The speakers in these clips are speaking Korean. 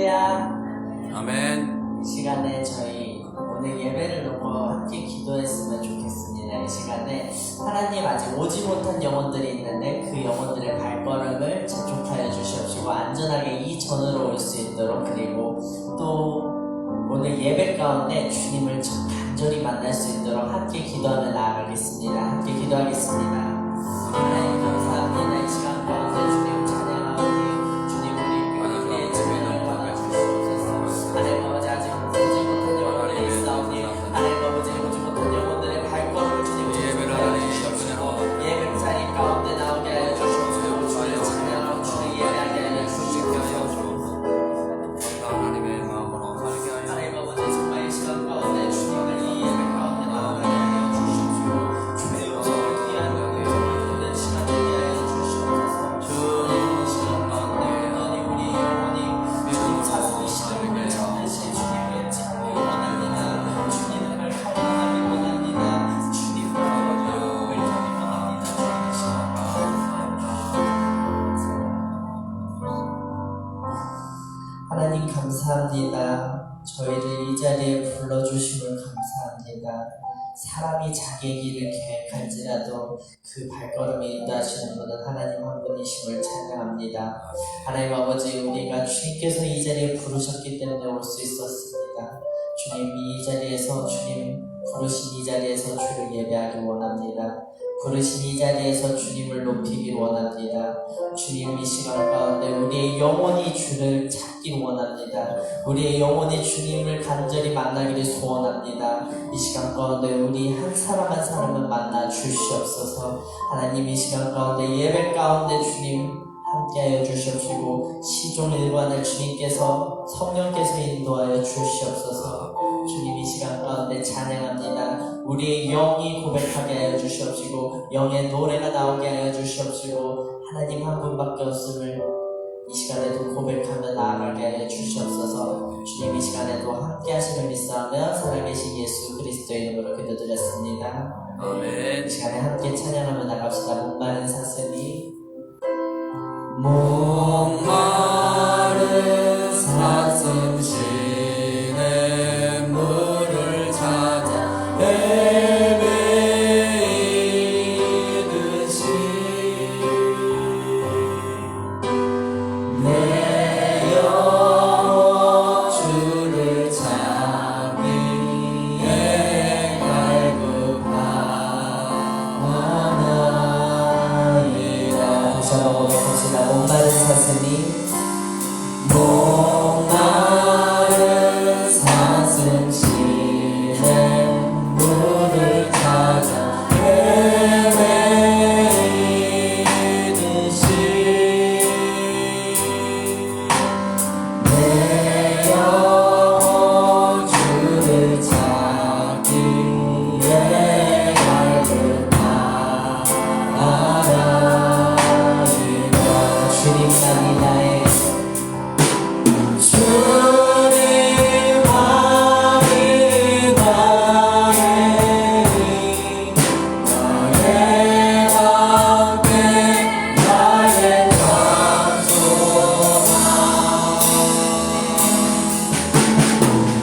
할렐루야. 아멘. 이 시간에 저희 오늘 예배를 놓고 함께 기도했으면 좋겠습니다. 이 시간에 하나님 아직 오지 못한 영혼들이 있는데 그 영혼들의 발걸음을 재촉하여 주시옵시고 안전하게 이 전으로 올 수 있도록, 그리고 또 오늘 예배 가운데 주님을 간절히 만날 수 있도록 함께 기도하며 나아가겠습니다. 함께 기도하겠습니다. 하나님 감사합니다. 이 시간 가운데 주님 찬양하오니 주님 우리의 찬양을 받아 주시옵소서. 하나님 아버지 아직 오지 못한 영혼들이 있사오니 하나님 아버지 오지 못한 영혼들의 발걸음을 주님 예배를 주시옵시고 예배 자리 가운데 나오게 하여 주시옵시고 주의 찬양하고 주의 예배하게 하여 주시옵소서. 하나님의 마음으로 살게 하여 하나님 아버지 정말 이 시간 가운데 주님을 이 예배 가운데 나오게 하여 주시옵시고 주의 영광을 위하여 모든 시간을 위하여 주시옵소서. 주님 이 시간 가운데 하나님 우리 영혼이 주님 사슴의 시름을 찾으신 주님을 찾기 원합니다. 주님을 갈망하기 원합니다. 주님을 영업을 하기 원합니다. 주님 이 시간 하나님 감사합니다. 저희를 이 자리에 불러주심을 감사합니다. 사람이 자기의 길을 계획할지라도 그 발걸음에 인도하시는 분은 하나님 한 분이심을 찬양합니다. 하나님 아버지, 우리가 주님께서 이 자리에 부르셨기 때문에 올 수 있었습니다. 주님 이 자리에서, 주님 부르신 이 자리에서 주를 예배하기 원합니다. 부르신 이 자리에서 주님을 높이기 원합니다. 주님 이 시간 가운데 우리의 영혼이 주를 찾기 원합니다. 우리의 영혼이 주님을 간절히 만나기를 소원합니다. 이 시간 가운데 우리 한 사람 한 사람을 만나 주시옵소서. 하나님 이 시간 가운데 예배 가운데 주님 함께하여 주시옵시고 시종 일관을 주님께서 성령께서 인도하여 주시옵소서. 주님 이 시간 가운데 찬양합니다. 우리의 영이 고백하게 하여 주시옵시고 영의 노래가 나오게 하여 주시옵시고 하나님 한 분밖에 없음을 이 시간에도 고백하며 나아가게 하여 주시옵소서. 주님 이 시간에도 함께 하시는 믿사오며 살아계신 예수 그리스도의 이름으로 기도드렸습니다. 아멘. 이 시간에 함께 찬양하며 나갑시다. 목마른 사슴이 목마른 사슴 시내 물을 찾아 헤매이듯이 내 영혼 주를 찾기에 갈급하나이다. 다시 한번 고백합시다. 목마른 사슴이 목마른 사슴 시내 물을 찾아 헤매이듯이 내 영혼 주를 찾기에 갈급하나이다. 주님만이 나의 주님만이 나의 방패 나의 장소만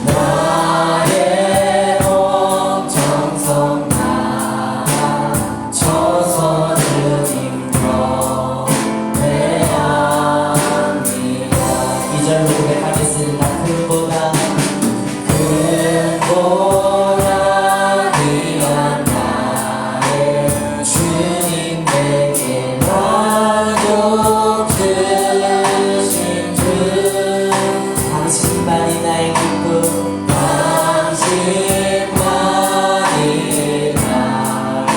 나의 정성 다쳐서 주님 경배합니다. 이절로 고백하겠습니다. 그보다 귀한 나의 주님 내게 나도 주신 주 당신만이 나의 기쁨, 당신만이 나의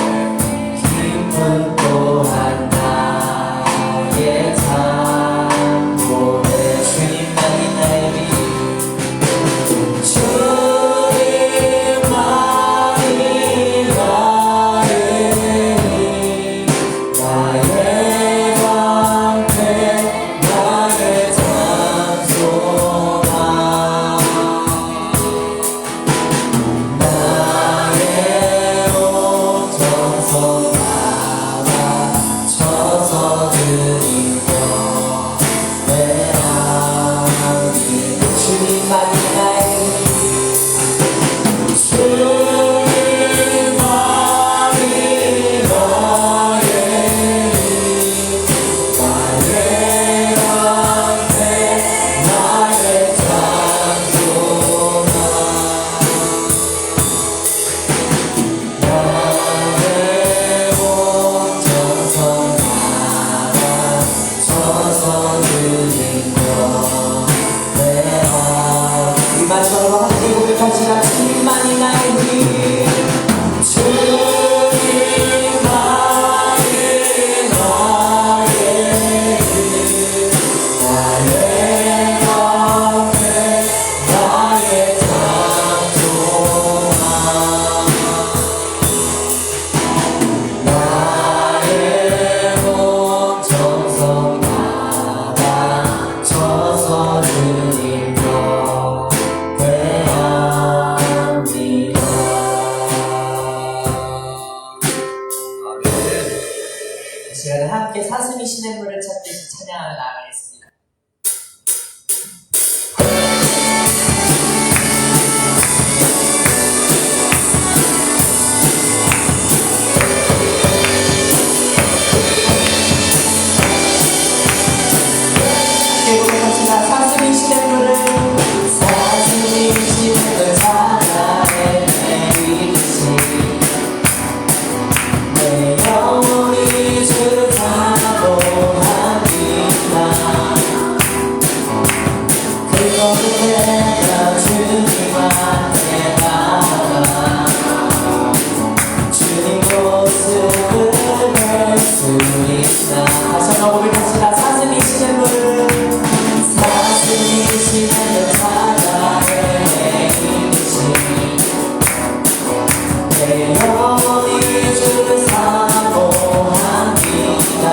기쁨 또한 나의 참 고백 주님만이 나의 빛, 내가 주님한테 나가 주님 모습을 볼 수 있나. 다시 한번 고백합시다. 사슴이시는 분, 사슴이시는 여자가 내 힘이시 내 영혼이 주를 사모합니다.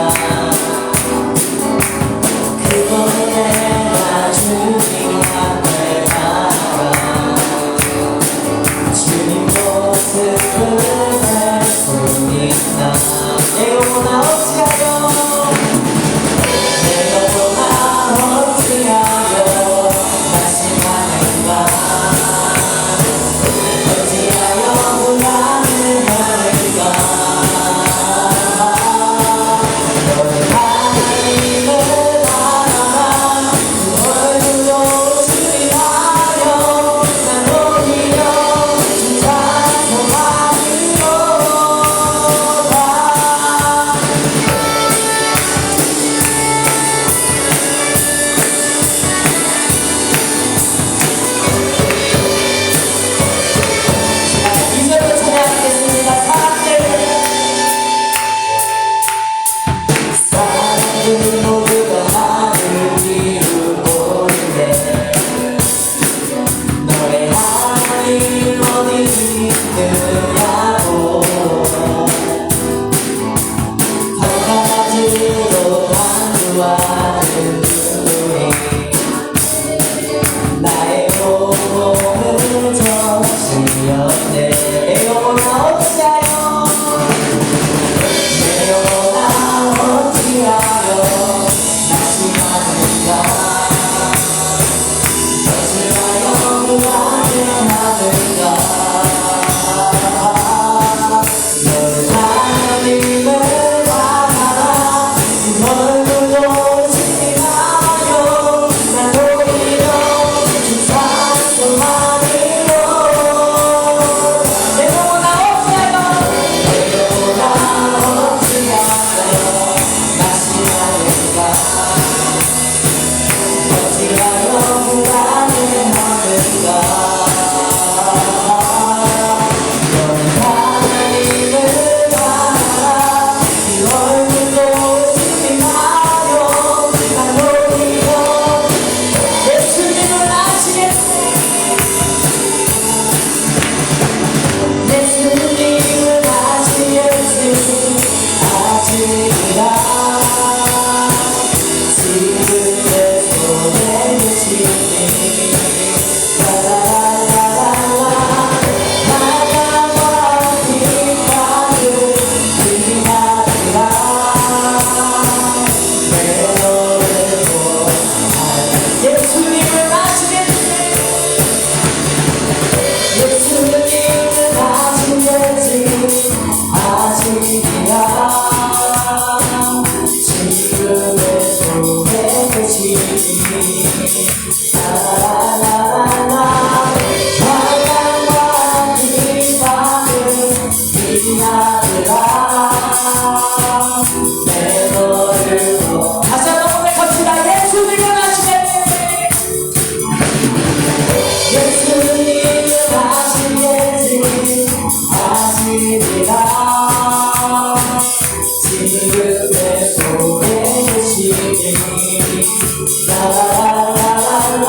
그거는 내가 주님 앞에 나가 주님 모습을 볼 수 있나. 내 영혼아 어찌하여 내 영혼아 어찌하여 낙심하는가. 어찌하여 불안을 하는가. 너는 하나님을 바라라. 그 얼굴로 주리하여 난 오히려 주 찬송하리로다. 이절로 찬양하겠습니다. 사람들 모두가 나를 비웃보는데 너의 하나님 어디 있느냐고. 바깥으로 간구하는 눈이 나의 몸을 적시었네. 내 영혼아 어찌하여 내 영혼아 어찌하여 낙심하는가. 어찌하여 불안을 하는가. 너는 하나님을 바라라. 그 얼굴로 지나요. 난 오히려 주 찬송하리로. 내 영혼아 어찌하여 내 영혼아 어찌하여 낙심하는가. 어찌하여 불안을 하는가. 너는 하나님을 바라라. 그 얼굴로 지나요. 난 오히려 예수님을 아시겠네. 예수님을 아시겠지. 아시리라. 지금의 손에 계시니 라라라라라. 나가와 기뻐하는 이나리라. 내 너를 예수님을 아시겠네. 예수님을 아시겠지. 아시리라. 지금의 손에 계시니 라라라라라. 사랑과 기뻐하는 이나들아. 내 너를 다시 한번 고백합시다. 예수님을 아시겠네. 예수님을 아시겠지. 아시리라. 지금의 손에 계시니 라라라라라.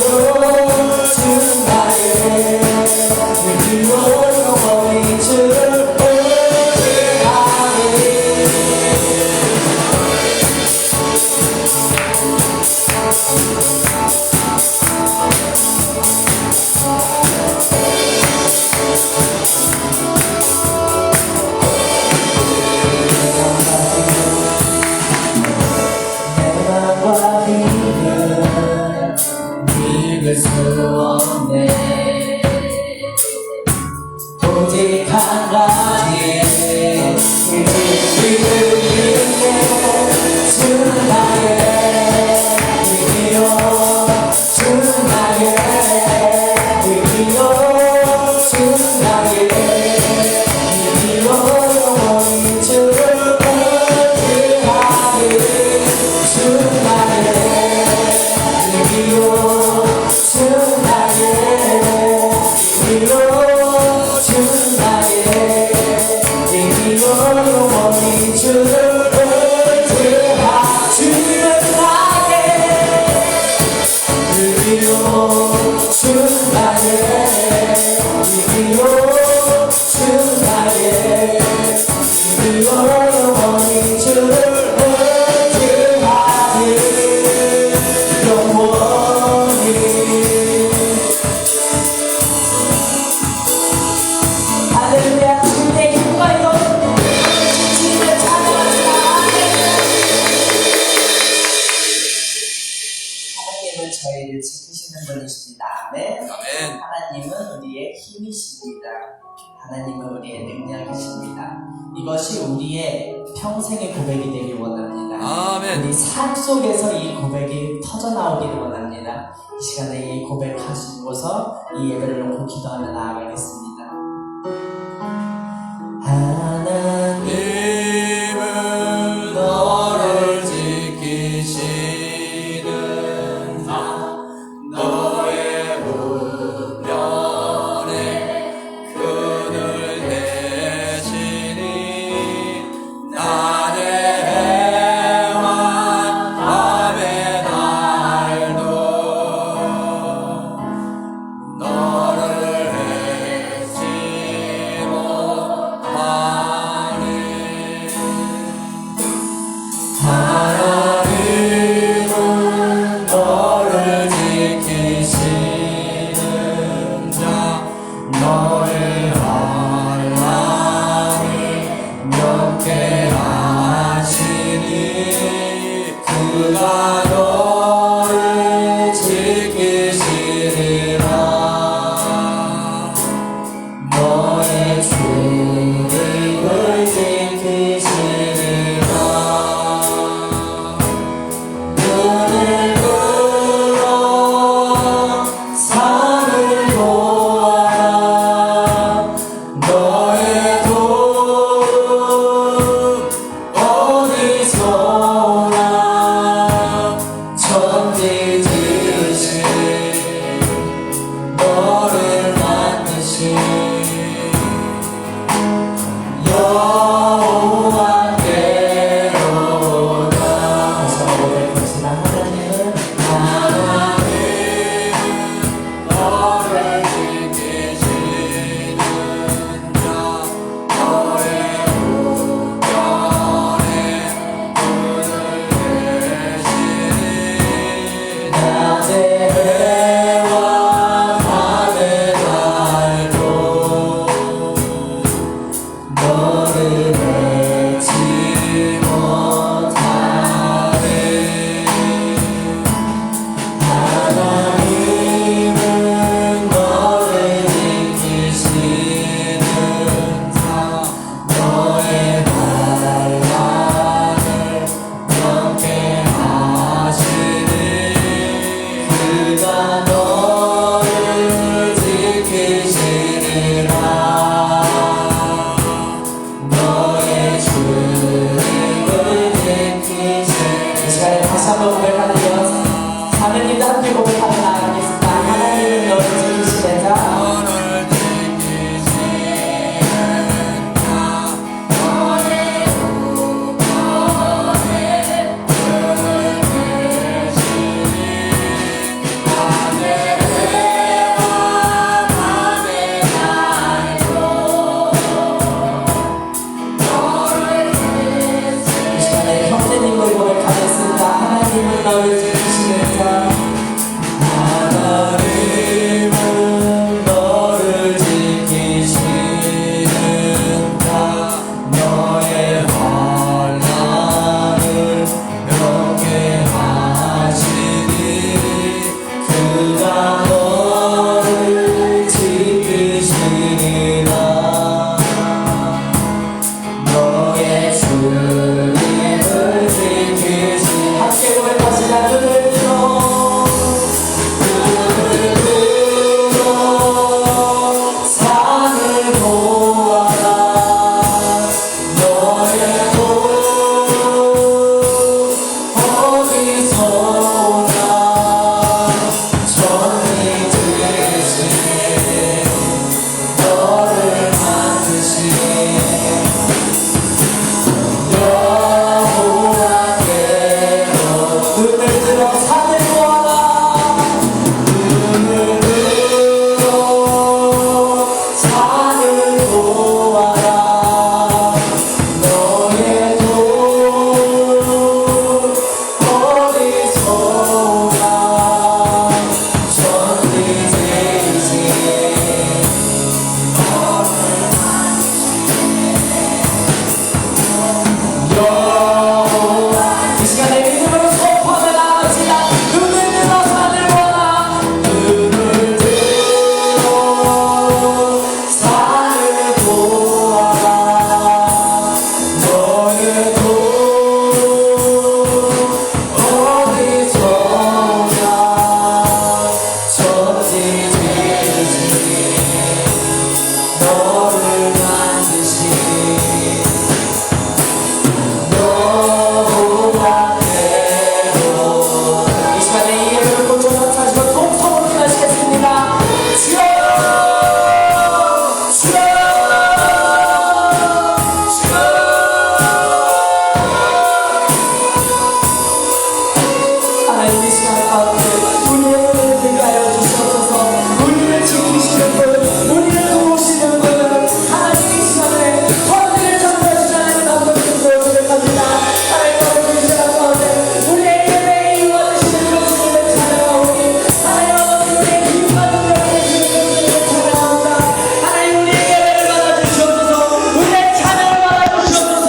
주 나의 위로 영원히 주를 의지하리 내맘과 비는 믿을 수 없네 오직 한 가지 일찍 믿네 주 나의 위기요 주 나의 위기요 주 나의 위기요 영원히 주를 의지하리 주 나의 위기요 주 나의 위기요 주 나의 위기요 영원히 주를 의지하 주는 나의 위기요 주 나의 위기요 주 나의 위기요 영원히 주를 의지하리 영원히 할렐루야 주님의 힘과 이런 주님을 찬양합니다. 하나님은 저희를 지키시는 분이십니다. 아멘. 아멘. 하나님은 우리의 힘이십니다. 하나님은 우리의 능력이십니다. 이것이 우리의 평생의 고백이 되길 원합니다. 아멘. 우리 삶 속에서 이 고백이 터져나오기를 원합니다. 이 시간에 이 고백하시고서 이 예배를 놓고 기도하며 나아가겠습니다. 하나님 님은 너를 지키시는 너의 우편에 그늘 대시니 낮의 해와 밤의 달도 너를 잊지 못하니 하나님은 너를 지키시는 자 너의 하나님 명쾌하시니 그가 너를 지키시리라 너의 주님을 지키시리라 눈을 들어 산을 보아라 너의 도움 어디서 오나 천지지신 너를 만드신 여호와께로다 다시 한번 고백합시다. 하나님은 너를 지키시는 자 너의 우편에 눈을 대시니 낮의 해와 밤의 달도 너를 잊지 못하네 하나님은 너를 지키시는 자 너의 반란을 명쾌하시니 그가 너를 지키시리라 너의 주님을 지키시리라 이 시간에 다시 한번 고백하는 하느님도 함께 고백하며 나아가겠습니다. 하나님은 너를 지키시는 자 너를 지키시는 자 너의 우편에 그늘 대시니 지키시겠다. 하나님은 너를 지키시는다. 너의 환난을 명예하시니 그가 너를 지키시리라. 너의 주님을 지키시. 함께 고백하시자. 눈을 들어 산을 보아라. 너의 돈 어디서 오나. 전이 되시 너를 만드시 여호와께로. 눈을 들어 산을 보아라. 눈을 들어 산을 보아라. 너의 돈 어디서 오나. 전이 되시 여호와. 이 시간에 믿음으로 선포하며 나아갑시다. 눈을 들어 산을 보아라. 눈을 들어 산을 보아라. 너의 돈 어디서 오나. 천지 되시 너를 만드시 여호와께로. 이 시간에 이 예배를 고쳐서 하시고 통성으로 기도하시겠습니다. 주여 주여 주여. 하나님 이 시간 가운데 우리의 눈을 뜨게 하여 주시옵소서. 우리를 지키시는 분, 우리를 도우시는 분, 하나님 이 시간에 허리를 잡아주시는 하나님 아버지 고백합니다. 하나님 아버지 이 시간 가운데 우리의 예배에 임하시는 주님을 찬양하오니 하나님 아버지 우리의 기쁨과 능력에 주시는 주님을 찬양합니다. 하나님 우리의 예배를 받아주시옵소서. 우리의 찬양을 받아주시옵소서.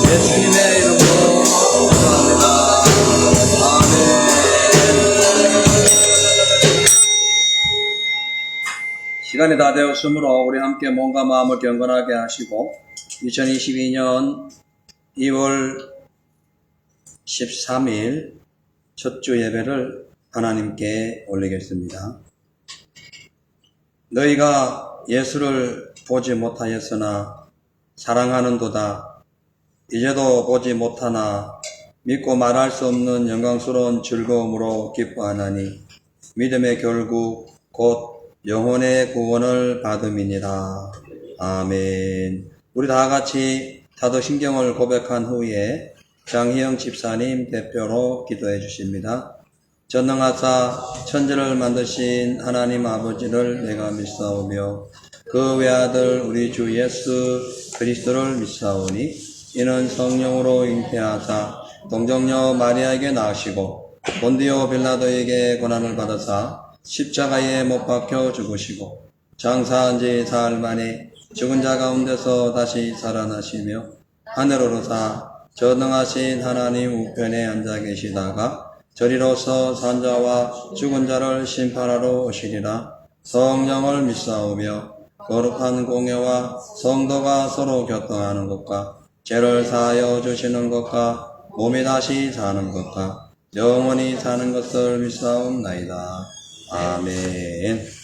예수님의 이름으로 기도합니다. 시간이 다 되었으므로 우리 함께 몸과 마음을 경건하게 하시고 2022년 2월 13일 첫 주 예배를 하나님께 올리겠습니다. 너희가 예수를 보지 못하였으나 사랑하는도다. 이제도 보지 못하나 믿고 말할 수 없는 영광스러운 즐거움으로 기뻐하나니 믿음의 결국 곧 영혼의 구원을 받음이니라. 아멘. 우리 다 같이 다도신경을 고백한 후에 장희영 집사님 대표로 기도해 주십니다. 전능하사 천지를 만드신 하나님 아버지를 내가 믿사오며 그 외아들 우리 주 예수 그리스도를 믿사오니 이는 성령으로 잉태하사 동정녀 마리아에게 낳으시고 본디오 빌라도에게 고난을 받으사 십자가에 못 박혀 죽으시고 장사한 지 사흘 만에 죽은 자 가운데서 다시 살아나시며 하늘으로 사 전능하신 하나님 우편에 앉아 계시다가 저리로서 산자와 죽은 자를 심판하러 오시리라. 성령을 믿사오며 거룩한 공예와 성도가 서로 교통하는 것과 죄를 사하여 주시는 것과 몸이 다시 사는 것과 영원히 사는 것을 믿사옵나이다. 아멘.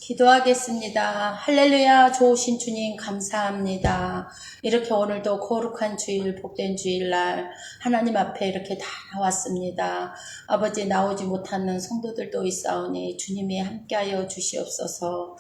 기도하겠습니다. 할렐루야, 좋으신 주님 감사합니다. 이렇게 오늘도 거룩한 주일, 복된 주일날 하나님 앞에 이렇게 다 나왔습니다. 아버지, 나오지 못하는 성도들도 있사오니 주님이 함께하여 주시옵소서.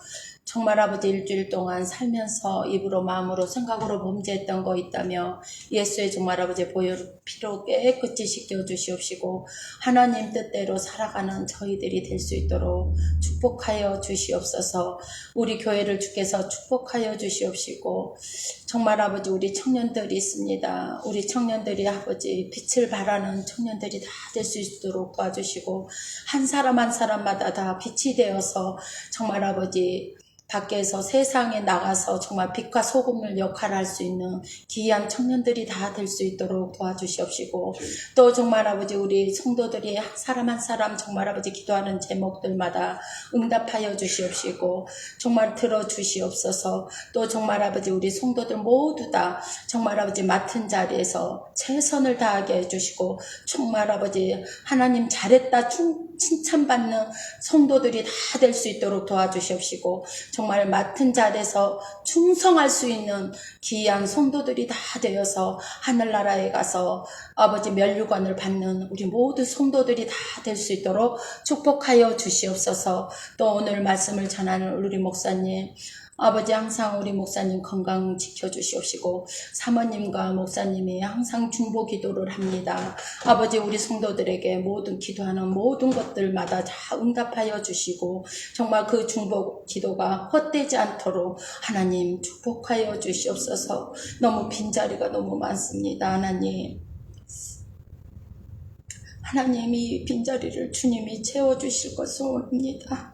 정말 아버지, 일주일 동안 살면서 입으로 마음으로 생각으로 범죄했던 거 있다며 예수의 정말 아버지 보혈 피로 깨끗이 씻겨 주시옵시고 하나님 뜻대로 살아가는 저희들이 될 수 있도록 축복하여 주시옵소서. 우리 교회를 주께서 축복하여 주시옵시고 정말 아버지, 우리 청년들이 있습니다. 우리 청년들이 아버지 빛을 발하는 청년들이 다 될 수 있도록 도와주시고 한 사람 한 사람마다 다 빛이 되어서 정말 아버지 밖에서 세상에 나가서 정말 빛과 소금을 역할을 할 수 있는 귀한 청년들이 다 될 수 있도록 도와주시옵시고 또 정말 아버지, 우리 성도들이 한 사람 한 사람 정말 아버지 기도하는 제목들마다 응답하여 주시옵시고 정말 들어주시옵소서. 또 정말 아버지, 우리 성도들 모두 다 정말 아버지 맡은 자리에서 최선을 다하게 해주시고 정말 아버지 하나님 잘했다 칭찬받는 성도들이 다 될 수 있도록 도와주시옵시고 정말 맡은 자리에서 충성할 수 있는 귀한 성도들이 다 되어서 하늘나라에 가서 아버지 면류관을 받는 우리 모두 성도들이 다 될 수 있도록 축복하여 주시옵소서. 또 오늘 말씀을 전하는 우리 목사님 아버지, 항상 우리 목사님 건강 지켜주시옵시고 사모님과 목사님이 항상 중보 기도를 합니다. 아버지, 우리 성도들에게 모든 기도하는 모든 것들마다 다 응답하여 주시고 정말 그 중보 기도가 헛되지 않도록 하나님 축복하여 주시옵소서. 너무 빈자리가 너무 많습니다. 하나님이 빈자리를 주님이 채워주실 것을 원합니다.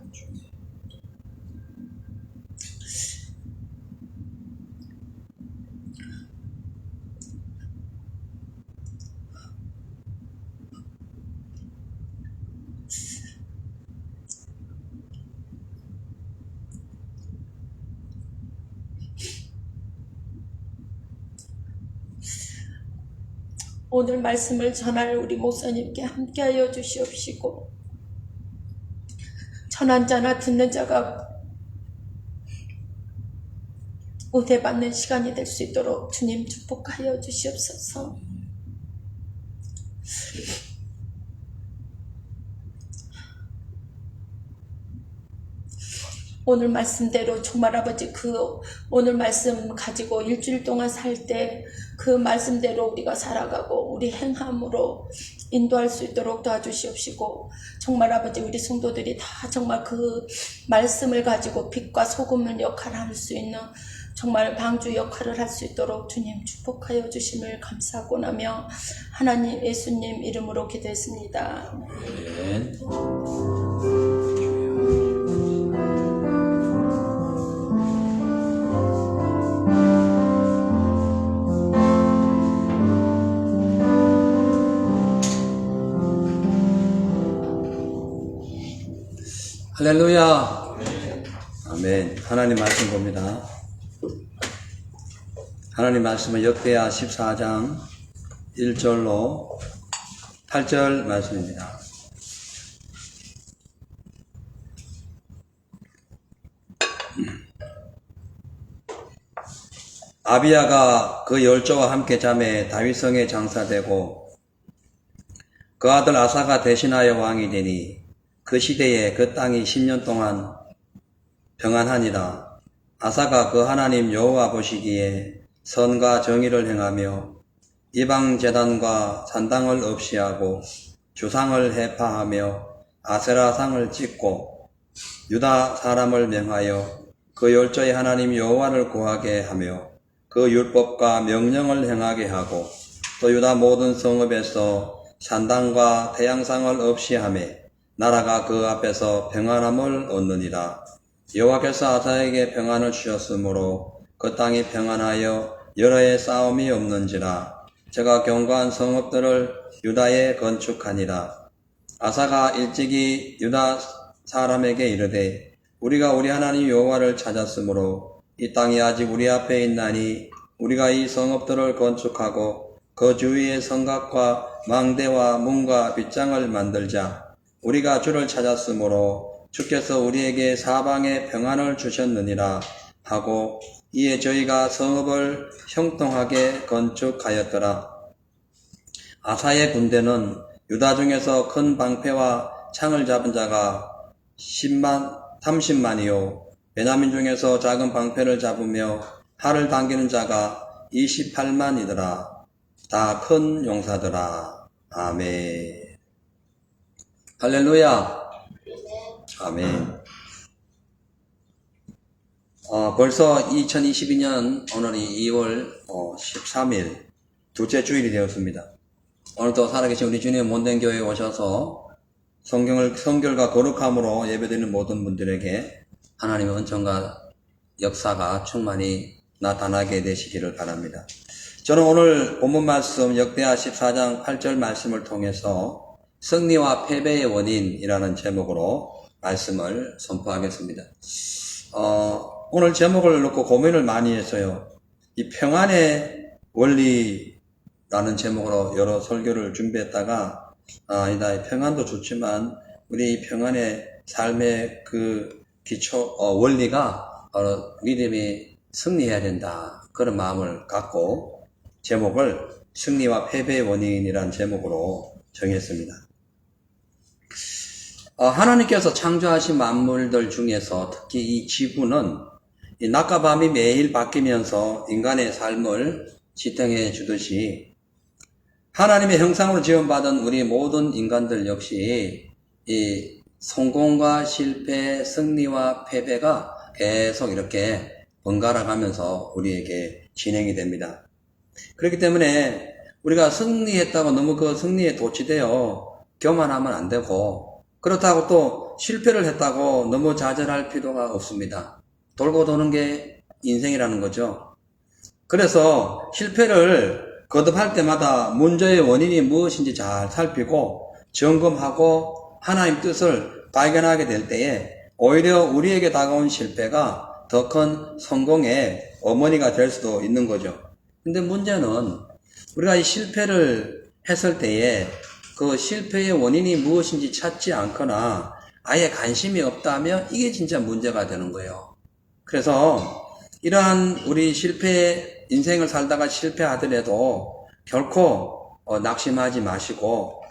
오늘 말씀을 전할 우리 목사님께 함께하여 주시옵시고 전한 자나 듣는 자가 은혜 받는 시간이 될 수 있도록 주님 축복하여 주시옵소서. 오늘 말씀대로 정말 아버지 오늘 말씀 가지고 일주일 동안 살 때 그 말씀대로 우리가 살아가고 우리 행함으로 인도할 수 있도록 도와주시옵시고 정말 아버지, 우리 성도들이 다 정말 그 말씀을 가지고 빛과 소금을 역할을 할 수 있는 정말 방주 역할을 할 수 있도록 주님 축복하여 주심을 감사하고 나며 하나님 예수님 이름으로 기도했습니다. 아멘. 할렐루야. 아멘. 하나님 말씀 봅니다. 하나님 말씀은 역대하 14장 1절로 8절 말씀입니다. 아비야가 그 열조와 함께 잠에 다윗성에 장사되고 그 아들 아사가 대신하여 왕이 되니 그 시대에 그 땅이 10년 동안 평안하니라. 아사가 그 하나님 여호와 보시기에 선과 정의를 행하며 이방 제단과 산당을 없이 하고 주상을 해파하며 아세라상을 찍고 유다 사람을 명하여 그 열조의 하나님 여호와를 구하게 하며 그 율법과 명령을 행하게 하고 또 유다 모든 성읍에서 산당과 태양상을 없이 하며 나라가 그 앞에서 평안함을 얻느니라. 여호와께서 아사에게 평안을 주셨으므로 그 땅이 평안하여 여러 해 싸움이 없는지라. 제가 견고한 성읍들을 유다에 건축하니라. 아사가 일찍이 유다 사람에게 이르되 우리가 우리 하나님 여호와를 찾았으므로 이 땅이 아직 우리 앞에 있나니 우리가 이 성읍들을 건축하고 그 주위에 성곽과 망대와 문과 빗장을 만들자. 우리가 주를 찾았으므로 주께서 우리에게 사방에 평안을 주셨느니라 하고 이에 저희가 성읍을 형통하게 건축하였더라. 아사의 군대는 유다 중에서 큰 방패와 창을 잡은 자가 30만이요 베냐민 중에서 작은 방패를 잡으며 활을 당기는 자가 28만이더라. 다 큰 용사더라. 아멘. 할렐루야. 아멘. 벌써 2022년 오늘이 2월 13일 둘째 주일이 되었습니다. 오늘도 살아계신 우리 주님의 몸된 교회에 오셔서 성결과 거룩함으로 예배드리는 모든 분들에게 하나님의 은총과 역사가 충만히 나타나게 되시기를 바랍니다. 저는 오늘 본문 말씀 역대하 14장 8절 말씀을 통해서 승리와 패배의 원인이라는 제목으로 말씀을 선포하겠습니다. 오늘 제목을 놓고 고민을 많이 했어요. 이 평안의 원리라는 제목으로 여러 설교를 준비했다가 아니다, 평안도 좋지만 우리 평안의 삶의 그 기초 원리가 믿음이 승리해야 된다, 그런 마음을 갖고 제목을 승리와 패배의 원인이라는 제목으로 정했습니다. 하나님께서 창조하신 만물들 중에서 특히 이 지구는 이 낮과 밤이 매일 바뀌면서 인간의 삶을 지탱해 주듯이 하나님의 형상으로 지원받은 우리 모든 인간들 역시 이 성공과 실패, 승리와 패배가 계속 이렇게 번갈아 가면서 우리에게 진행이 됩니다. 그렇기 때문에 우리가 승리했다고 너무 그 승리에 도취되어 교만하면 안 되고, 그렇다고 또 실패를 했다고 너무 좌절할 필요가 없습니다. 돌고 도는 게 인생이라는 거죠. 그래서 실패를 거듭할 때마다 문제의 원인이 무엇인지 잘 살피고 점검하고 하나님 뜻을 발견하게 될 때에 오히려 우리에게 다가온 실패가 더 큰 성공의 어머니가 될 수도 있는 거죠. 근데 문제는 우리가 이 실패를 했을 때에 그 실패의 원인이 무엇인지 찾지 않거나 아예 관심이 없다면 이게 진짜 문제가 되는 거예요. 그래서 이러한 우리 인생을 살다가 실패하더라도 결코 낙심하지 마시고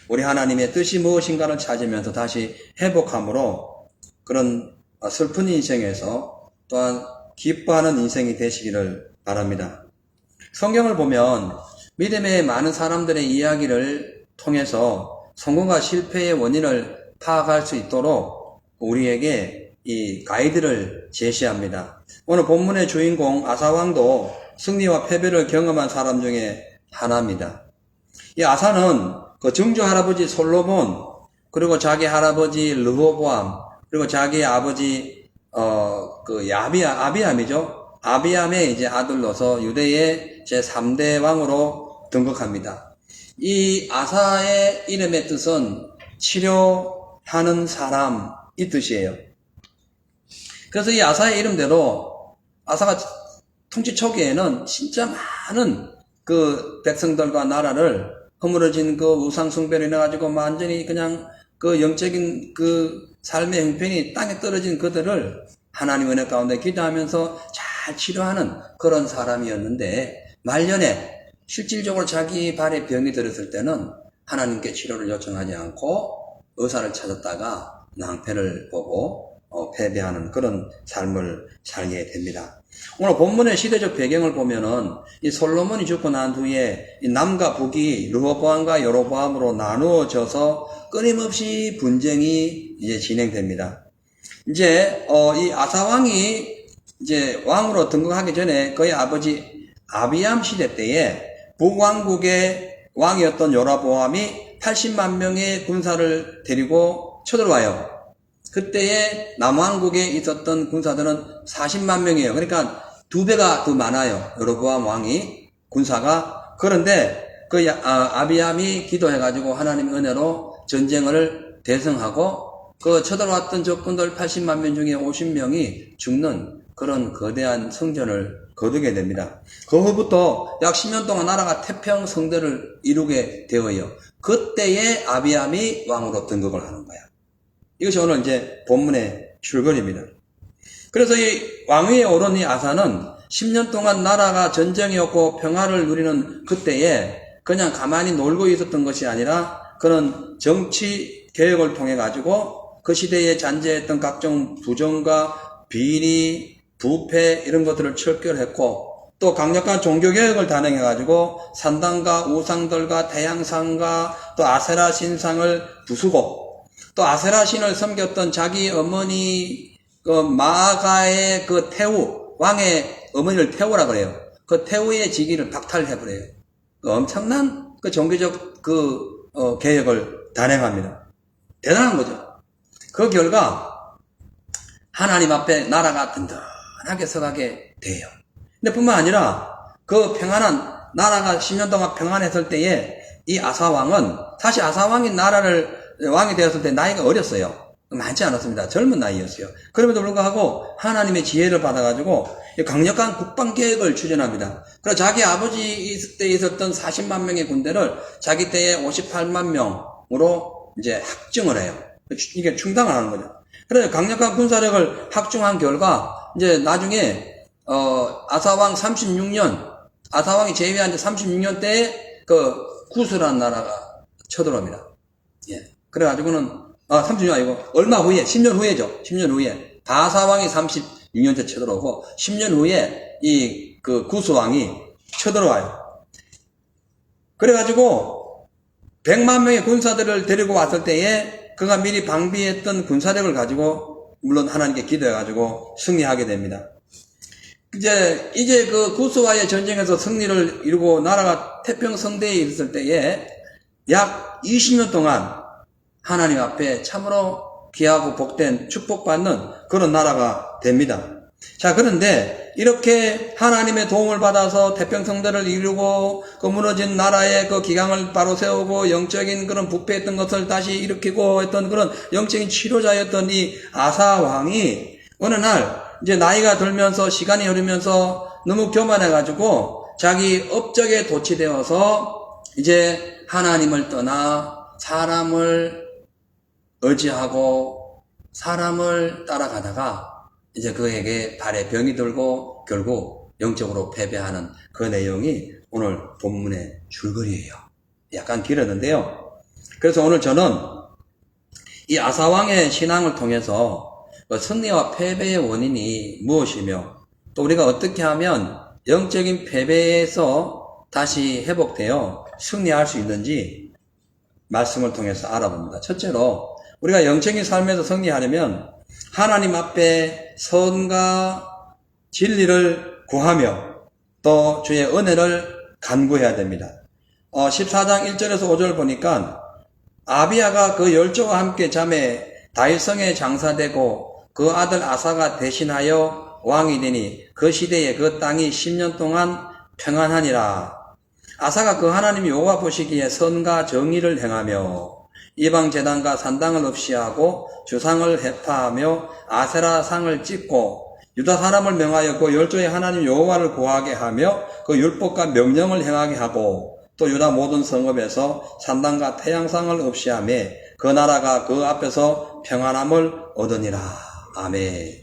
우리 하나님의 뜻이 무엇인가를 찾으면서 다시 회복함으로 그런 슬픈 인생에서 또한 기뻐하는 인생이 되시기를 바랍니다. 성경을 보면 믿음의 많은 사람들의 이야기를 통해서 성공과 실패의 원인을 파악할 수 있도록 우리에게 이 가이드를 제시합니다. 오늘 본문의 주인공 아사왕도 승리와 패배를 경험한 사람 중에 하나입니다. 이 아사는 그 증조 할아버지 솔로몬, 그리고 자기 할아버지 르호보암, 그리고 자기 아버지 아비암이죠. 아비암의 이제 아들로서 유대의 제3대 왕으로 등극합니다. 이 아사의 이름의 뜻은 치료하는 사람, 이 뜻이에요. 그래서 이 아사의 이름대로 아사가 통치 초기에는 진짜 많은 그 백성들과 나라를 허물어진 그 우상숭배로 인해가지고 완전히 그냥 그 영적인 그 삶의 형편이 땅에 떨어진 그들을 하나님 은혜 가운데 기도하면서 잘 치료하는 그런 사람이었는데, 말년에 실질적으로 자기 발에 병이 들었을 때는 하나님께 치료를 요청하지 않고 의사를 찾았다가 낭패를 보고 패배하는 그런 삶을 살게 됩니다. 오늘 본문의 시대적 배경을 보면은 이 솔로몬이 죽고 난 후에 이 남과 북이 르호보암과 여로보암으로 나누어져서 끊임없이 분쟁이 이제 진행됩니다. 이제 이 아사 왕이 이제 왕으로 등극하기 전에 그의 아버지 아비암 시대 때에 북왕국의 왕이었던 여로보암이 80만 명의 군사를 데리고 쳐들어와요. 그때에 남왕국에 있었던 군사들은 40만 명이에요. 그러니까 2배가 더 많아요. 여로보암 왕이 군사가. 그런데 그 아비암이 기도해가지고 하나님의 은혜로 전쟁을 대승하고 그 쳐들어왔던 적군들 80만 명 중에 50명이 죽는 그런 거대한 성전을 거두게 됩니다. 그 후부터 약 10년 동안 나라가 태평성대를 이루게 되어요. 그때에 아비암이 왕으로 등극을 하는 거야. 이것이 오늘 이제 본문의 줄거리입니다. 그래서 이 왕위에 오른 이 아사는 10년 동안 나라가 전쟁이었고 평화를 누리는 그때에 그냥 가만히 놀고 있었던 것이 아니라 그런 정치 개혁을 통해 가지고 그 시대에 잔재했던 각종 부정과 비리, 부패 이런 것들을 철결했고 또 강력한 종교개혁을 단행해 가지고 산당과 우상들과 태양상과 또 아세라 신상을 부수고 또 아세라 신을 섬겼던 자기 어머니 그 마아가의 그 태우 왕의 어머니를 태우라 그래요. 그 태우의 직위를 박탈해버려요. 그 엄청난 그 종교적 개혁을 단행합니다. 대단한 거죠. 그 결과 하나님 앞에 나라가 든든하게 서가게 돼요. 근데 뿐만 아니라 그 평안한 나라가 10년 동안 평안했을 때에 이 아사왕은 사실 아사왕이 나라를 왕이 되었을 때 나이가 어렸어요. 많지 않았습니다. 젊은 나이였어요. 그럼에도 불구하고 하나님의 지혜를 받아가지고 강력한 국방계획을 추진합니다. 그래서 자기 아버지 때 있었던 40만 명의 군대를 자기 때에 58만 명으로 이제 확증을 해요. 이게 충당을 하는 거죠. 그래서 강력한 군사력을 확충한 결과 이제 나중에 아사왕 36년 아사왕이 제위한 36년 때에 그 구스라는 나라가 쳐들어옵니다. 예. 그래가지고는 30년 아니고 얼마 후에 10년 후에죠. 10년 후에 바사왕이 36년째 쳐들어오고 10년 후에 이 그 구스왕이 쳐들어와요. 그래가지고 100만 명의 군사들을 데리고 왔을 때에 그가 미리 방비했던 군사력을 가지고 물론 하나님께 기도해가지고 승리하게 됩니다. 이제 그 구스와의 전쟁에서 승리를 이루고 나라가 태평성대에 있을 때에 약 20년 동안 하나님 앞에 참으로 귀하고 복된 축복받는 그런 나라가 됩니다. 자, 그런데 이렇게 하나님의 도움을 받아서 태평성대를 이루고 그 무너진 나라의 그 기강을 바로 세우고 영적인 그런 부패했던 것을 다시 일으키고 했던 그런 영적인 치료자였던 이 아사 왕이 어느 날 이제 나이가 들면서 시간이 흐르면서 너무 교만해가지고 자기 업적에 도취되어서 이제 하나님을 떠나 사람을 의지하고 사람을 따라가다가 이제 그에게 발에 병이 들고 결국 영적으로 패배하는 그 내용이 오늘 본문의 줄거리예요. 약간 길었는데요. 그래서 오늘 저는 이 아사왕의 신앙을 통해서 승리와 패배의 원인이 무엇이며 또 우리가 어떻게 하면 영적인 패배에서 다시 회복되어 승리할 수 있는지 말씀을 통해서 알아봅니다. 첫째로 우리가 영적인 삶에서 승리하려면 하나님 앞에 선과 진리를 구하며 또 주의 은혜를 간구해야 됩니다. 14장 1절에서 5절 보니까 아비야가 그 열조와 함께 잠에 다윗성에 장사되고 그 아들 아사가 대신하여 왕이 되니 그 시대에 그 땅이 10년 동안 평안하니라. 아사가 그 하나님 여호와 보시기에 선과 정의를 행하며 이방 제단과 산당을 없이 하고 주상을 해파하며 아세라 상을 찢고 유다 사람을 명하여 그 열조의 하나님 여호와를 구하게 하며 그 율법과 명령을 행하게 하고 또 유다 모든 성읍에서 산당과 태양상을 없이 하며 그 나라가 그 앞에서 평안함을 얻으니라. 아멘.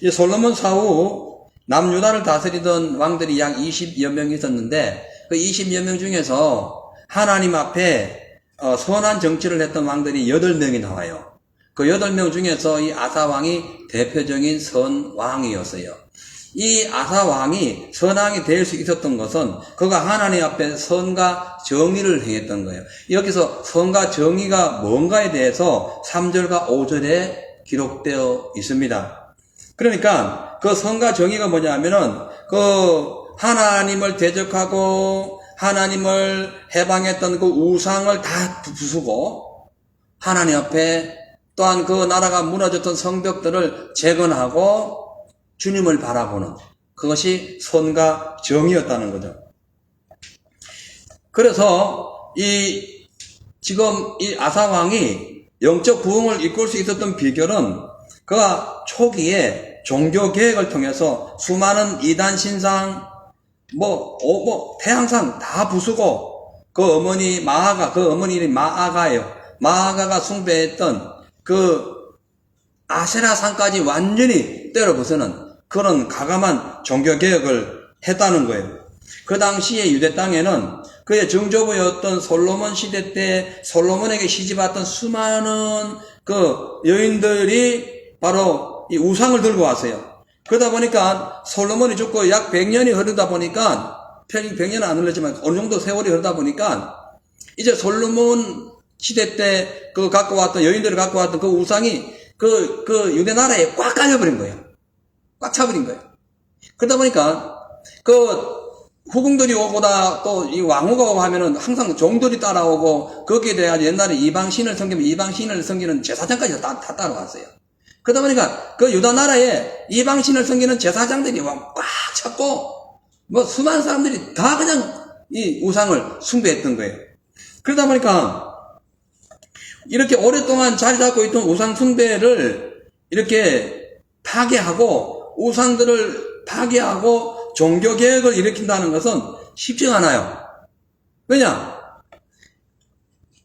이 솔로몬 사후 남유다를 다스리던 왕들이 약 20여 명 있었는데 그 20여 명 중에서 하나님 앞에 선한 정치를 했던 왕들이 8명이 나와요. 그 8명 중에서 이 아사왕이 대표적인 선왕이었어요. 이 아사왕이 선왕이 될 수 있었던 것은 그가 하나님 앞에 선과 정의를 행했던 거예요. 여기서 선과 정의가 뭔가에 대해서 3절과 5절에 기록되어 있습니다. 그러니까 그 선과 정의가 뭐냐면은 그 하나님을 대적하고 하나님을 해방했던 그 우상을 다 부수고 하나님 앞에 또한 그 나라가 무너졌던 성벽들을 재건하고 주님을 바라보는 그것이 선과 정의였다는 거죠. 그래서 지금 이 아사왕이 영적 부흥을 이끌 수 있었던 비결은 그가 초기에 종교 개혁을 통해서 수많은 이단 신상, 태양상 다 부수고 그 어머니 이름이 마아가예요. 마아가가 숭배했던 그 아세라상까지 완전히 때려 부수는 그런 가감한 종교 개혁을 했다는 거예요. 그 당시에 유대 땅에는 그의 정조부였던 솔로몬 시대 때 솔로몬에게 시집왔던 수많은 그 여인들이 바로 이 우상을 들고 왔어요. 그러다 보니까 솔로몬이 죽고 약 100년이 흐르다 보니까 100년은 안 흘렀지만 어느 정도 세월이 흐르다 보니까 이제 솔로몬 시대 때 그 갖고 왔던 여인들을 갖고 왔던 그 우상이 그 유대 나라에 꽉 깔려버린 거예요. 꽉 차버린 거예요. 그러다 보니까 그 후궁들이 오거나 또 이 왕후가 오고 하면은 항상 종들이 따라오고 거기에 대한 옛날에 이방신을 섬기면 이방신을 섬기는 제사장까지 다 따라왔어요. 그러다 보니까 그 유다 나라에 이방신을 섬기는 제사장들이 꽉 찼고 뭐 수많은 사람들이 다 그냥 이 우상을 숭배했던 거예요. 그러다 보니까 이렇게 오랫동안 자리 잡고 있던 우상 숭배를 이렇게 파괴하고 우상들을 파괴하고 종교개혁을 일으킨다는 것은 쉽지가 않아요. 왜냐?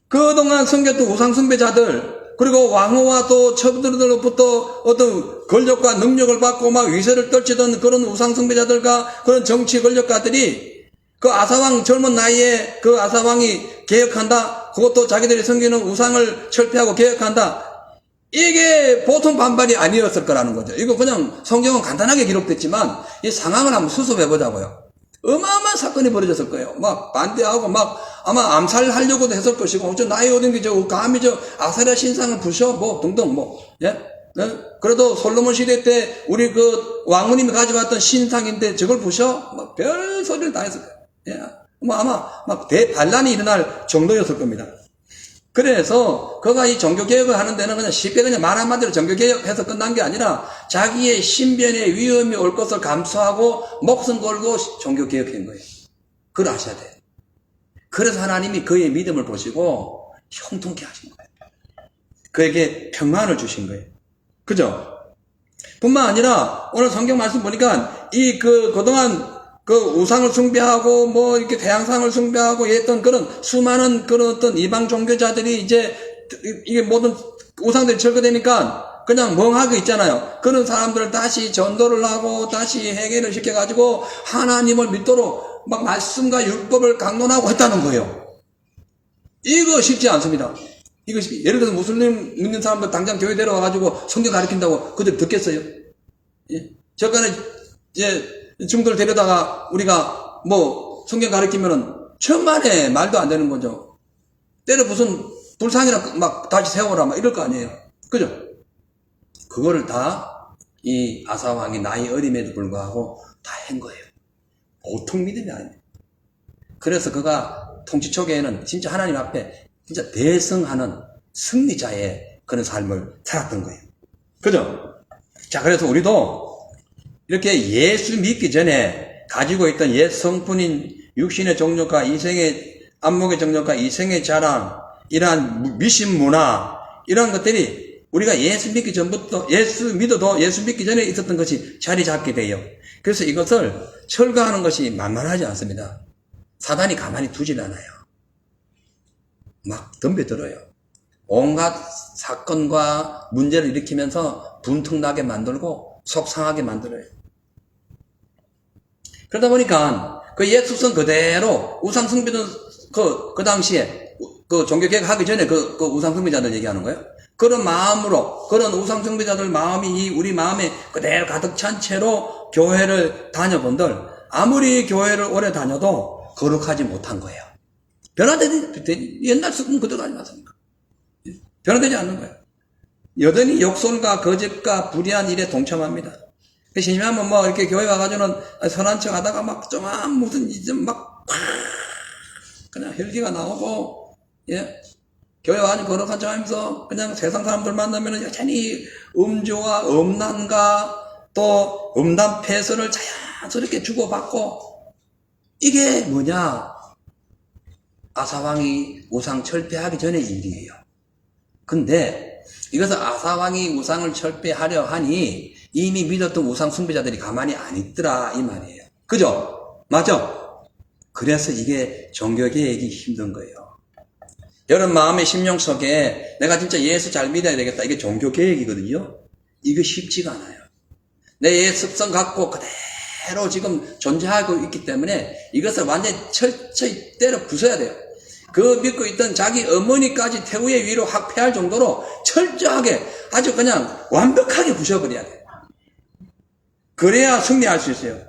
그동안 섬겼던 우상숭배자들, 그리고 왕후와 또 첩들로부터 어떤 권력과 능력을 받고 막 위세를 떨치던 그런 우상숭배자들과 그런 정치 권력가들이 그 아사왕 젊은 나이에 그 아사왕이 개혁한다? 그것도 자기들이 섬기는 우상을 철폐하고 개혁한다? 이게 보통 반발이 아니었을 거라는 거죠. 이거 그냥 성경은 간단하게 기록됐지만 이 상황을 한번 수습해 보자고요. 어마어마한 사건이 벌어졌을 거예요. 막 반대하고 막 아마 암살하려고도 했을 것이고, 나이 어린 게 감히 아세라 신상을 부셔 등등 예? 그래도 솔로몬 시대 때 우리 그 왕후님이 가져왔던 신상인데 저걸 부셔? 별 소리를 다 했을 거예요. 예? 아마 막 대반란이 일어날 정도였을 겁니다. 그래서 그가 이 종교개혁을 하는 데는 그냥 쉽게 그냥 말 한마디로 종교개혁해서 끝난 게 아니라 자기의 신변에 위험이 올 것을 감수하고 목숨 걸고 종교개혁한 거예요. 그걸 아셔야 돼요. 그래서 하나님이 그의 믿음을 보시고 형통케 하신 거예요. 그에게 평안을 주신 거예요. 그죠? 뿐만 아니라 오늘 성경 말씀 보니까 그동안 그 우상을 숭배하고 이렇게 태양상을 숭배하고 했던 그런 수많은 그런 어떤 이방 종교자들이 이제 이게 모든 우상들이 철거되니까 그냥 멍하게 있잖아요. 그런 사람들을 다시 전도를 하고 다시 해결을 시켜가지고 하나님을 믿도록 막 말씀과 율법을 강론하고 했다는 거예요. 이거 쉽지 않습니다. 예를 들어서 무슬림 믿는 사람들 당장 교회 데려와가지고 성경 가르친다고 그들 듣겠어요? 예? 저간에 이제 중들 데려다가 우리가 성경 가르치면은 천만에 말도 안 되는 거죠. 때려 무슨 불상이나 막 다시 세워라 막 이럴 거 아니에요. 그죠? 그거를 다 이 아사왕이 나이 어림에도 불구하고 다 한 거예요. 보통 믿음이 아닙니다. 그래서 그가 통치 초기에는 진짜 하나님 앞에 진짜 대성하는 승리자의 그런 삶을 살았던 거예요. 그죠? 자, 그래서 우리도 이렇게 예수 믿기 전에 가지고 있던 옛 성품인 육신의 정욕과 이생의 안목의 정욕과 이생의 자랑, 이러한 미신 문화, 이런 것들이 우리가 예수 믿기 전부터 예수 믿기 전에 있었던 것이 자리 잡게 돼요. 그래서 이것을 철거하는 것이 만만하지 않습니다. 사단이 가만히 두질 않아요. 막 덤벼들어요. 온갖 사건과 문제를 일으키면서 분통나게 만들고 속상하게 만들어요. 그러다 보니까 그 예수성 그대로 우상숭배는 그 당시에 그 종교개혁 하기 전에 그 우상숭배자들 얘기하는 거예요. 그런 마음으로, 그런 우상숭배자들 마음이 우리 마음에 그대로 가득 찬 채로 교회를 다녀본들 아무리 교회를 오래 다녀도 거룩하지 못한 거예요. 변화되지, 옛날 습관 그대로 하지 않습니까? 변화되지 않는 거예요. 여전히 욕설과 거짓과 불의한 일에 동참합니다. 심심하면 이렇게 교회 가가지고는 선한 척 하다가 무슨 그냥 혈기가 나오고, 예? 교회 와서 거룩한 척하면서 그냥 세상 사람들 만나면 여전히 음주와 음란과 또 음란 폐설을 자연스럽게 주고받고, 이게 뭐냐? 아사왕이 우상 철폐하기 전의 일이에요. 근데 이것을 아사왕이 우상을 철폐하려 하니 이미 믿었던 우상 숭배자들이 가만히 안 있더라 이 말이에요. 그죠? 맞죠? 그래서 이게 종교개혁이 힘든 거예요. 여러분 마음의 심령 속에 내가 진짜 예수 잘 믿어야 되겠다, 이게 종교개혁이거든요. 이거 쉽지가 않아요. 내 옛 습성 갖고 그대로 지금 존재하고 있기 때문에 이것을 완전히 철저히 때려 부숴야 돼요. 그 믿고 있던 자기 어머니까지 태우의 위로 확폐할 정도로 철저하게 아주 그냥 완벽하게 부숴버려야 돼요. 그래야 승리할 수 있어요.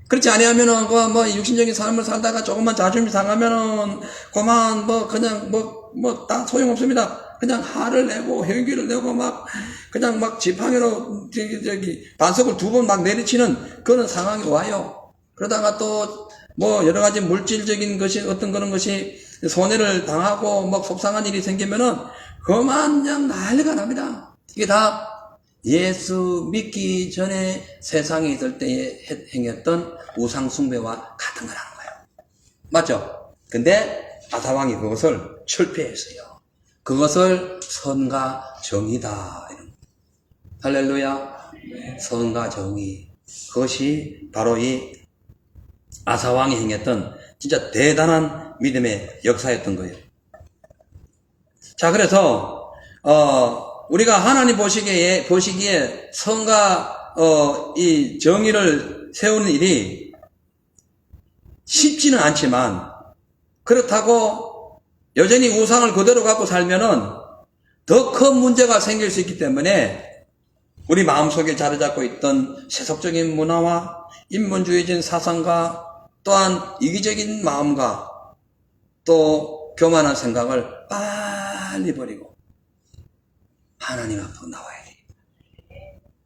그렇지 아니하면은 뭐 육신적인 삶을 살다가 조금만 자존심이 상하면은 그만 그냥 다 소용없습니다. 그냥 화를 내고 혈기를 내고 그냥 지팡이로 반석을 2번 막 내리치는 그런 상황이 와요. 그러다가 또 여러 가지 물질적인 것이 어떤 그런 것이 손해를 당하고 속상한 일이 생기면은 그만 그냥 난리가 납니다. 이게 다 예수 믿기 전에 세상에 있을 때에 행했던 우상 숭배와 같은 거라는 거예요. 맞죠? 근데 아사왕이 그것을 철폐했어요. 그것을 선과 정의다. 할렐루야. 선과 정의. 그것이 바로 이 아사왕이 행했던 진짜 대단한 믿음의 역사였던 거예요. 자, 그래서 우리가 하나님 보시기에 선과 이 정의를 세우는 일이 쉽지는 않지만, 그렇다고 여전히 우상을 그대로 갖고 살면은 더 큰 문제가 생길 수 있기 때문에 우리 마음속에 자리 잡고 있던 세속적인 문화와 인본주의적인 사상과 또한 이기적인 마음과 또 교만한 생각을 빨리 버리고 하나님 앞으로 나와야 돼요.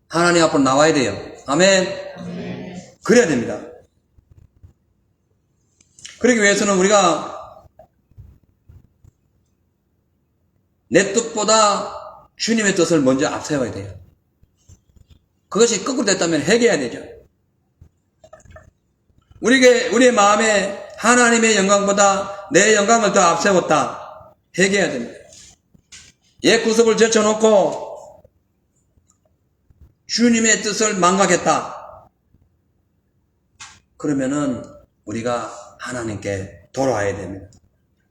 하나님 앞으로 나와야 돼요. 아멘. 그래야 됩니다. 그러기 위해서는 우리가 내 뜻보다 주님의 뜻을 먼저 앞세워야 돼요. 그것이 거꾸로 됐다면 회개해야 되죠. 우리의 마음에 하나님의 영광보다 내 영광을 더 앞세웠다. 회개해야 됩니다. 옛 구습을 제쳐놓고 주님의 뜻을 망각했다. 그러면은 우리가 하나님께 돌아와야 됩니다.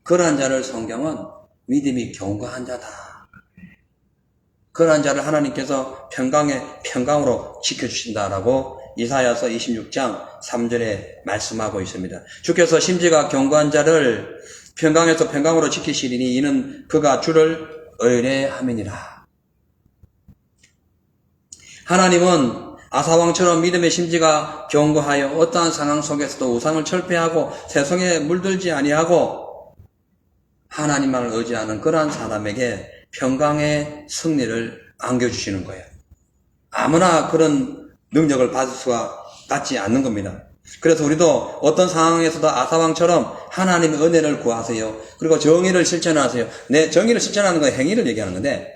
그러한 자를 성경은 믿음이 견고한 자다. 그러한 자를 하나님께서 평강으로 지켜주신다라고 이사야서 26장 3절에 말씀하고 있습니다. 주께서 심지가 견고한 자를 평강에서 평강으로 지키시리니 이는 그가 주를 의뢰함이니라. 하나님은 아사왕처럼 믿음의 심지가 견고하여 어떠한 상황 속에서도 우상을 철폐하고 세상에 물들지 아니하고 하나님만을 의지하는 그러한 사람에게 평강의 승리를 안겨주시는 거예요. 아무나 그런 능력을 받을 수가 받지 않는 겁니다. 그래서 우리도 어떤 상황에서도 아사왕처럼 하나님의 은혜를 구하세요. 그리고 정의를 실천하세요. 정의를 실천하는 건 행위를 얘기하는 건데,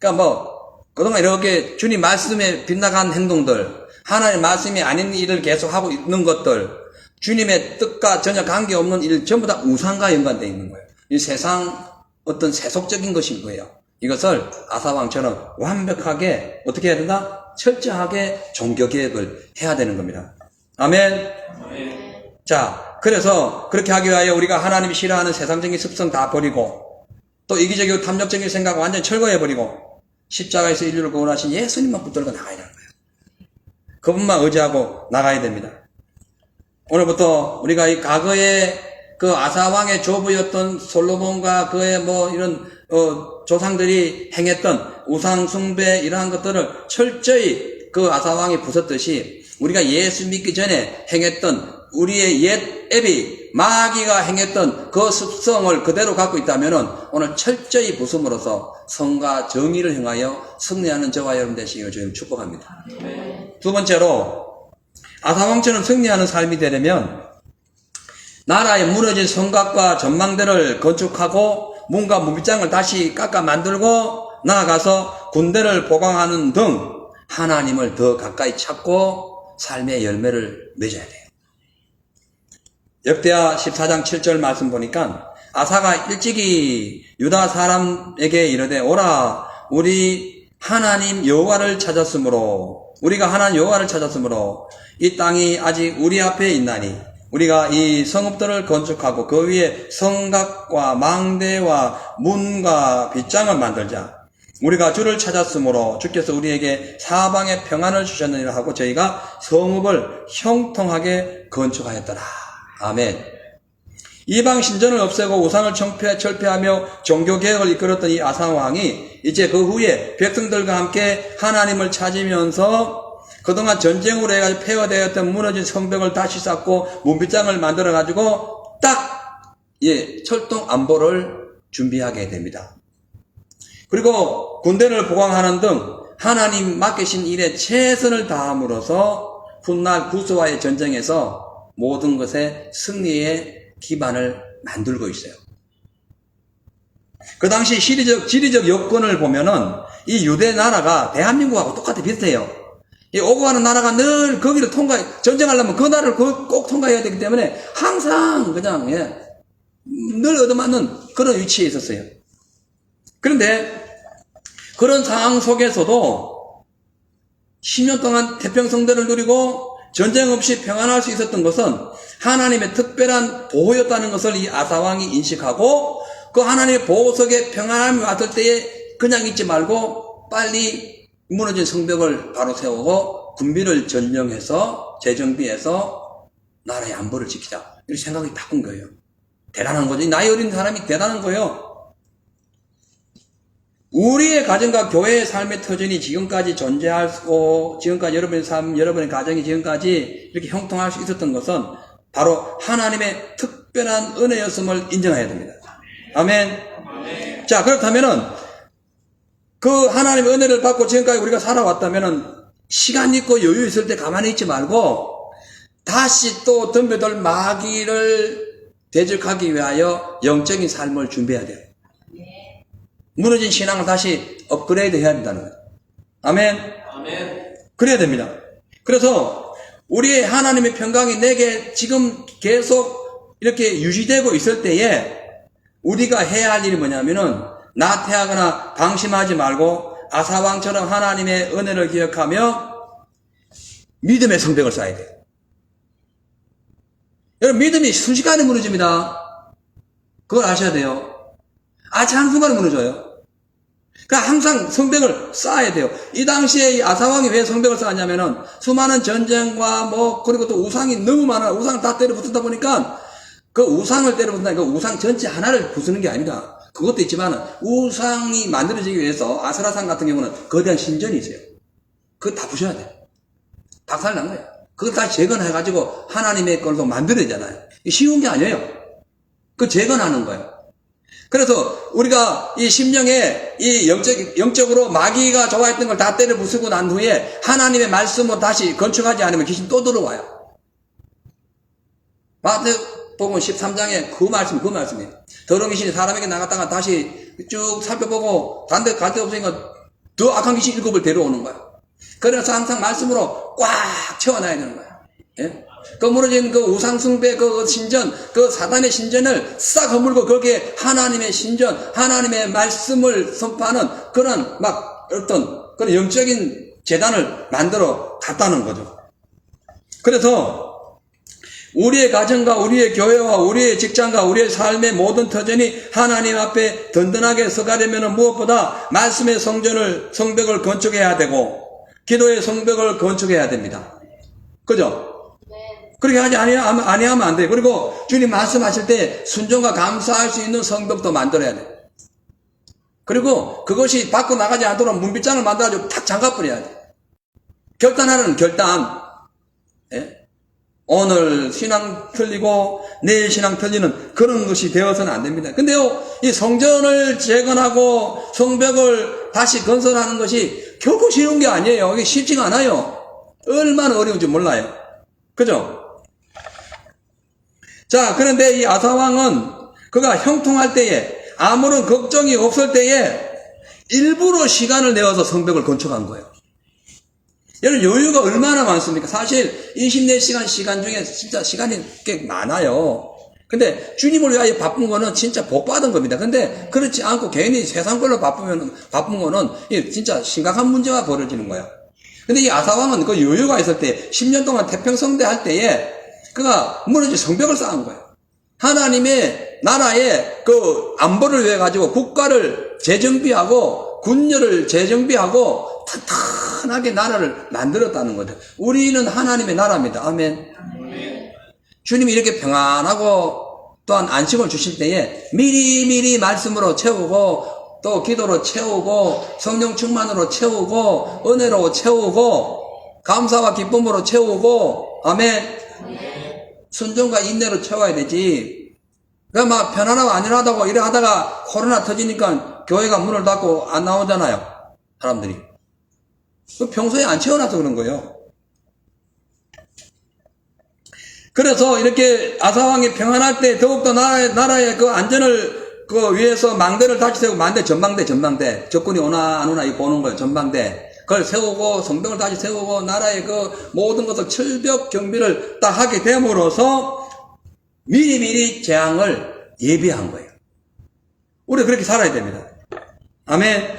그러니까 그동안 이렇게 주님 말씀에 빗나간 행동들, 하나님 말씀이 아닌 일을 계속하고 있는 것들, 주님의 뜻과 전혀 관계없는 일, 전부 다 우상과 연관되어 있는 거예요. 이 세상 어떤 세속적인 것인 거예요. 이것을 아사왕처럼 완벽하게 어떻게 해야 된다? 철저하게 종교개혁을 해야 되는 겁니다. 아멘. 자, 그래서 그렇게 하기 위하여 우리가 하나님이 싫어하는 세상적인 습성 다 버리고 또 이기적이고 탐욕적인 생각 완전히 철거해버리고 십자가에서 인류를 구원하신 예수님만 붙들고 나가야 되는 거예요. 그분만 의지하고 나가야 됩니다. 오늘부터 우리가 이 과거에 그 아사왕의 조부였던 솔로몬과 그의 이런 조상들이 행했던 우상숭배 이러한 것들을 철저히 그 아사왕이 부쉈듯이 우리가 예수 믿기 전에 행했던 우리의 옛 애비 마귀가 행했던 그 습성을 그대로 갖고 있다면은 오늘 철저히 부쉈으로써 선과 정의를 행하여 승리하는 저와 여러분 되시기를 주님 축복합니다. 두 번째로 아사왕처럼 승리하는 삶이 되려면 나라의 무너진 성곽과 전망대를 건축하고 문과 문빗장을 다시 깎아 만들고 나아가서 군대를 보강하는 등 하나님을 더 가까이 찾고 삶의 열매를 맺어야 돼요. 역대하 14장 7절 말씀 보니까 아사가 일찍이 유다 사람에게 이르되 오라 우리 하나님 여호와를 찾았으므로 우리가 하나님 여호와를 찾았으므로 이 땅이 아직 우리 앞에 있나니 우리가 이 성읍들을 건축하고 그 위에 성곽과 망대와 문과 빗장을 만들자. 우리가 주를 찾았으므로 주께서 우리에게 사방에 평안을 주셨느니라 하고 저희가 성읍을 형통하게 건축하였더라. 아멘. 이방 신전을 없애고 우상을 철폐하며 종교개혁을 이끌었던 이 아사 왕이 이제 그 후에 백성들과 함께 하나님을 찾으면서 그동안 전쟁으로 해가지고 폐허되었던 무너진 성벽을 다시 쌓고 문빗장을 만들어가지고 철동 안보를 준비하게 됩니다. 그리고 군대를 보강하는 등 하나님 맡기신 일에 최선을 다함으로써 훗날 구스와의 전쟁에서 모든 것의 승리의 기반을 만들고 있어요. 그 당시 지리적 여건을 보면은 이 유대 나라가 대한민국하고 똑같이 비슷해요. 이 오고 가는 나라가 늘 거기를 전쟁하려면 그 나라를 꼭 통과해야 되기 때문에 항상 그냥, 늘 얻어맞는 그런 위치에 있었어요. 그런데 그런 상황 속에서도 10년 동안 태평성대를 누리고 전쟁 없이 평안할 수 있었던 것은 하나님의 특별한 보호였다는 것을 이 아사왕이 인식하고 그 하나님의 보호 속에 평안함이 왔을 때에 그냥 있지 말고 빨리 무너진 성벽을 바로 세우고 군비를 전령해서 재정비해서 나라의 안보를 지키자. 이렇게 생각이 바꾼 거예요. 대단한 거죠. 나이 어린 사람이 대단한 거예요. 우리의 가정과 교회의 삶의 터전이 지금까지 존재하고 지금까지 여러분의 가정이 지금까지 이렇게 형통할 수 있었던 것은 바로 하나님의 특별한 은혜였음을 인정해야 됩니다. 아멘. 자, 그렇다면은 그 하나님의 은혜를 받고 지금까지 우리가 살아왔다면은 시간 있고 여유 있을 때 가만히 있지 말고 다시 또 덤벼들 마귀를 대적하기 위하여 영적인 삶을 준비해야 돼요. 무너진 신앙을 다시 업그레이드 해야 된다는 거예요. 아멘. 그래야 됩니다. 그래서 우리의 하나님의 평강이 내게 지금 계속 이렇게 유지되고 있을 때에 우리가 해야 할 일이 뭐냐면은 나태하거나 방심하지 말고 아사왕처럼 하나님의 은혜를 기억하며 믿음의 성벽을 쌓아야 돼요. 여러분, 믿음이 순식간에 무너집니다. 그걸 아셔야 돼요. 아주 한순간에 무너져요. 그러니까 항상 성벽을 쌓아야 돼요. 이 당시에 이 아사왕이 왜 성벽을 쌓았냐면은 수많은 전쟁과 그리고 또 우상이 너무 많아. 우상을 다 때려 붙었다 보니까 그 우상을 때려 붙는다. 그 우상 전체 하나를 부수는 게 아니다. 그것도 있지만 우상이 만들어지기 위해서 아스라산 같은 경우는 거대한 신전이 있어요. 그거 다 부셔야 돼요. 박살난 거예요. 그걸 다시 재건해가지고 하나님의 걸로 만들어야 되잖아요. 쉬운 게 아니에요. 그 재건하는 거예요. 그래서 우리가 이 심령에 이 영적으로 마귀가 좋아했던 걸 다 때려 부수고 난 후에 하나님의 말씀으로 다시 건축하지 않으면 귀신 또 들어와요. 마태복음 13장에 그 말씀이에요. 더러운 귀신이 사람에게 나갔다가 다시 쭉 살펴보고 간 데 갈 데 없으니까 더 악한 귀신 7을 데려오는 거예요. 그래서 항상 말씀으로 꽉 채워놔야 되는 거예요. 예? 그 무너진 그 우상숭배 그 신전, 그 사단의 신전을 싹 허물고 거기에 하나님의 신전, 하나님의 말씀을 선포하는 그런 어떤 그런 영적인 재단을 만들어 갔다는 거죠. 그래서 우리의 가정과 우리의 교회와 우리의 직장과 우리의 삶의 모든 터전이 하나님 앞에 든든하게 서가려면 무엇보다 말씀의 성벽을 건축해야 되고 기도의 성벽을 건축해야 됩니다. 그죠? 그렇게 아니하면 안 돼요. 그리고 주님 말씀하실 때 순종과 감사할 수 있는 성벽도 만들어야 돼요. 그리고 그것이 밖으로 나가지 않도록 문빗장을 만들어가지고 탁 잠가버려야 돼요. 결단하는 결단. 예? 오늘 신앙 틀리고 내일 신앙 틀리는 그런 것이 되어서는 안 됩니다. 근데요, 이 성전을 재건하고 성벽을 다시 건설하는 것이 결코 쉬운 게 아니에요. 이게 쉽지가 않아요. 얼마나 어려운지 몰라요. 그죠? 자, 그런데 이 아사왕은 그가 형통할 때에 아무런 걱정이 없을 때에 일부러 시간을 내어서 성벽을 건축한 거예요. 여러분, 여유가 얼마나 많습니까? 사실 24시간 시간 중에 진짜 시간이 꽤 많아요. 근데 주님을 위하여 바쁜 거는 진짜 복 받은 겁니다. 근데 그렇지 않고 괜히 세상 걸로 바쁜 거는 진짜 심각한 문제가 벌어지는 거예요. 근데 이 아사왕은 그 여유가 있을 때 10년 동안 태평성대 할 때에 그가 무너진 성벽을 쌓은 거예요. 하나님의 나라의 그 안보를 위해 가지고 국가를 재정비하고 군녀를 재정비하고 탄탄하게 나라를 만들었다는 거죠. 우리는 하나님의 나라입니다. 아멘. 주님이 이렇게 평안하고 또한 안식을 주실 때에 미리미리 말씀으로 채우고 또 기도로 채우고 성령 충만으로 채우고 은혜로 채우고 감사와 기쁨으로 채우고 아멘. 순종과 인내로 채워야 되지. 그러니까 막 편안하고 안일하다고 이래 하다가 코로나 터지니까 교회가 문을 닫고 안 나오잖아요. 사람들이. 평소에 안 채워놔서 그런 거예요. 그래서 이렇게 아사왕이 평안할 때 더욱더 나라의 그 안전을 그 위해서 망대를 다시 세우고 전망대. 적군이 오나 안 오나 이거 보는 거예요. 전망대. 그걸 세우고 성벽을 다시 세우고 나라의 그 모든 것을 철벽 경비를 딱 하게 됨으로써 미리미리 재앙을 예비한 거예요. 우리 그렇게 살아야 됩니다. 아멘.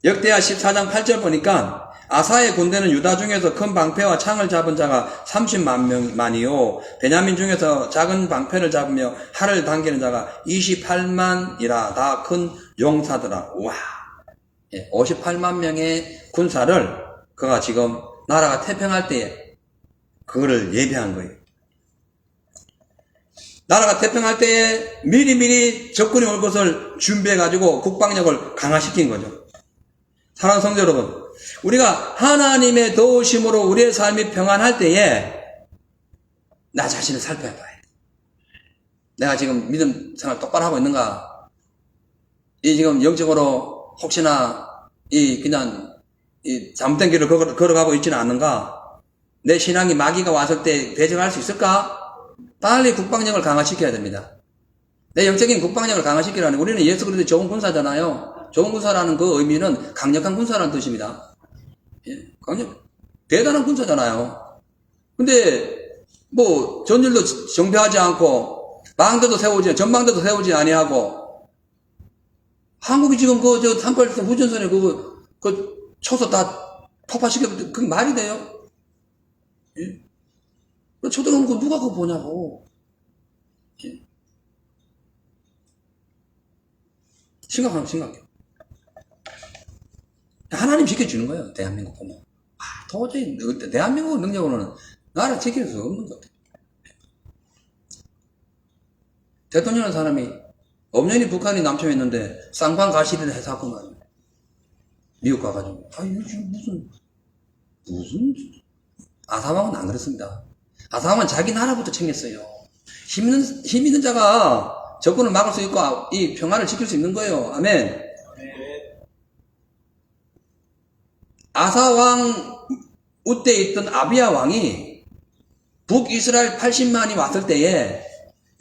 역대하 14장 8절 보니까 아사의 군대는 유다 중에서 큰 방패와 창을 잡은 자가 30만 명만이요 베냐민 중에서 작은 방패를 잡으며 활을 당기는 자가 28만이라 다 큰 용사더라. 우와, 58만 명의 군사를 그가 지금 나라가 태평할 때에 그거를 예비한 거예요. 나라가 태평할 때에 미리미리 적군이 올 것을 준비해가지고 국방력을 강화시킨 거죠. 사랑하는 성도 여러분, 우리가 하나님의 도우심으로 우리의 삶이 평안할 때에 나 자신을 살펴봐야 돼. 내가 지금 믿음 생활 똑바로 하고 있는가? 지금 영적으로 혹시나 그냥 잘못된 길을 걸어가고 있지는 않는가? 내 신앙이 마귀가 왔을 때 배정할 수 있을까? 빨리 국방력을 강화시켜야 됩니다. 내 영적인 국방력을 강화시키라는, 우리는 예수 그리스도의 좋은 군사잖아요. 좋은 군사라는 그 의미는 강력한 군사라는 뜻입니다. 대단한 군사잖아요. 근데 뭐 전율도 정비하지 않고 망대도 세우지, 전망대도 세우지 아니하고 한국이 지금 저 38선 후전선에 그 초소 다 폭파시켜, 그게 말이 돼요? 예? 쳐들어오는 거 누가 그거 보냐고. 예? 심각해요. 하나님 지켜주는 거예요. 대한민국 보면. 도저히 대한민국 능력으로는 나라 지킬 수 없는 것 같아요. 대통령이라는 사람이 엄연히 북한이 남침했는데 쌍방 가시를 해서 미국 가가지고 이거 지금 무슨 아사왕은 안 그랬습니다. 아사왕은 자기 나라부터 챙겼어요. 힘 있는 자가 적군을 막을 수 있고 이 평화를 지킬 수 있는 거예요. 아멘. 아사왕 우때에 있던 아비야 왕이 북이스라엘 80만이 왔을 때에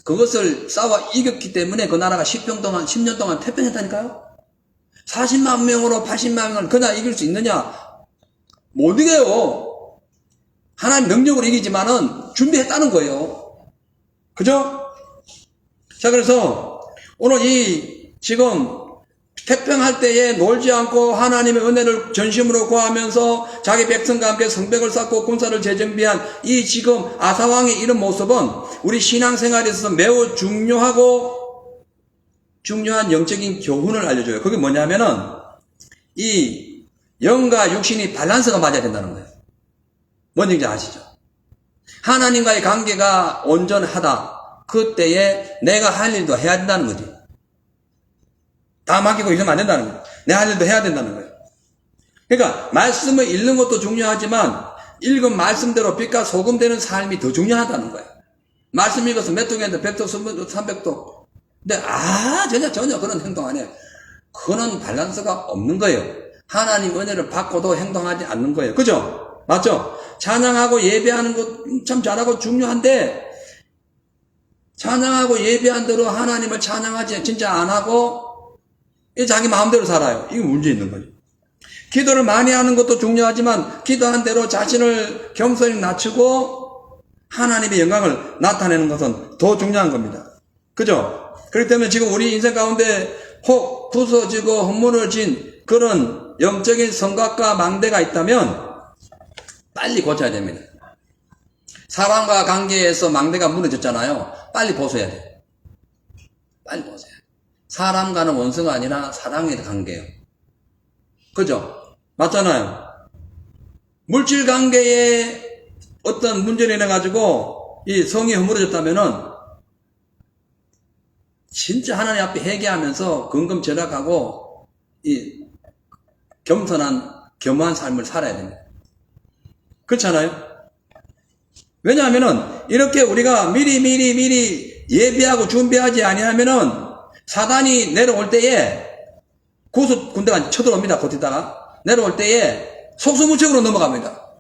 그것을 싸워 이겼기 때문에 그 나라가 10년 동안 태평했다니까요. 40만 명으로 80만 명을 그냥 이길 수 있느냐? 못 이겨요. 하나님 능력으로 이기지만은 준비했다는 거예요. 그죠? 자, 그래서 오늘 지금 태평할 때에 놀지 않고 하나님의 은혜를 전심으로 구하면서 자기 백성과 함께 성벽을 쌓고 군사를 재정비한 이 지금 아사왕의 이런 모습은 우리 신앙생활에 있어서 매우 중요한 영적인 교훈을 알려줘요. 그게 뭐냐면은 이 영과 육신이 밸런스가 맞아야 된다는 거예요. 뭔지 아시죠? 하나님과의 관계가 온전하다. 그때에 내가 할 일도 해야 된다는 거지. 다 맡기고 있으면 안 된다는 거예요. 내 할 일도 해야 된다는 거예요. 그러니까 말씀을 읽는 것도 중요하지만 읽은 말씀대로 빛과 소금 되는 삶이 더 중요하다는 거예요. 말씀 읽어서 몇 독인데 100독, 300독. 근데 전혀 그런 행동 안 해요. 그거는 밸런스가 없는 거예요. 하나님 은혜를 받고도 행동하지 않는 거예요. 그죠? 맞죠? 찬양하고 예배하는 것 참 잘하고 중요한데 찬양하고 예배한 대로 하나님을 찬양하지 진짜 안 하고 자기 마음대로 살아요. 이거 문제 있는 거죠. 기도를 많이 하는 것도 중요하지만 기도한 대로 자신을 겸손히 낮추고 하나님의 영광을 나타내는 것은 더 중요한 겁니다. 그죠? 그렇기 때문에 지금 우리 인생 가운데 혹 부서지고 헛무너진 그런 영적인 성곽과 망대가 있다면 빨리 고쳐야 됩니다. 사람과 관계에서 망대가 무너졌잖아요. 빨리 벗어야 돼요. 빨리 벗어야 돼요. 사람과는 원수가 아니라 사랑의 관계예요. 그죠? 맞잖아요. 물질 관계에 어떤 문제를 인해가지고 이 성이 허물어졌다면은 진짜 하나님 앞에 회개하면서 근검절약하고 이 겸손한 겸허한 삶을 살아야 됩니다. 그렇잖아요? 왜냐하면은 이렇게 우리가 미리 예비하고 준비하지 아니하면은 사단이 내려올 때에 구수 군대가 쳐들어옵니다. 버티다가 내려올 때에 속수무책으로 넘어갑니다.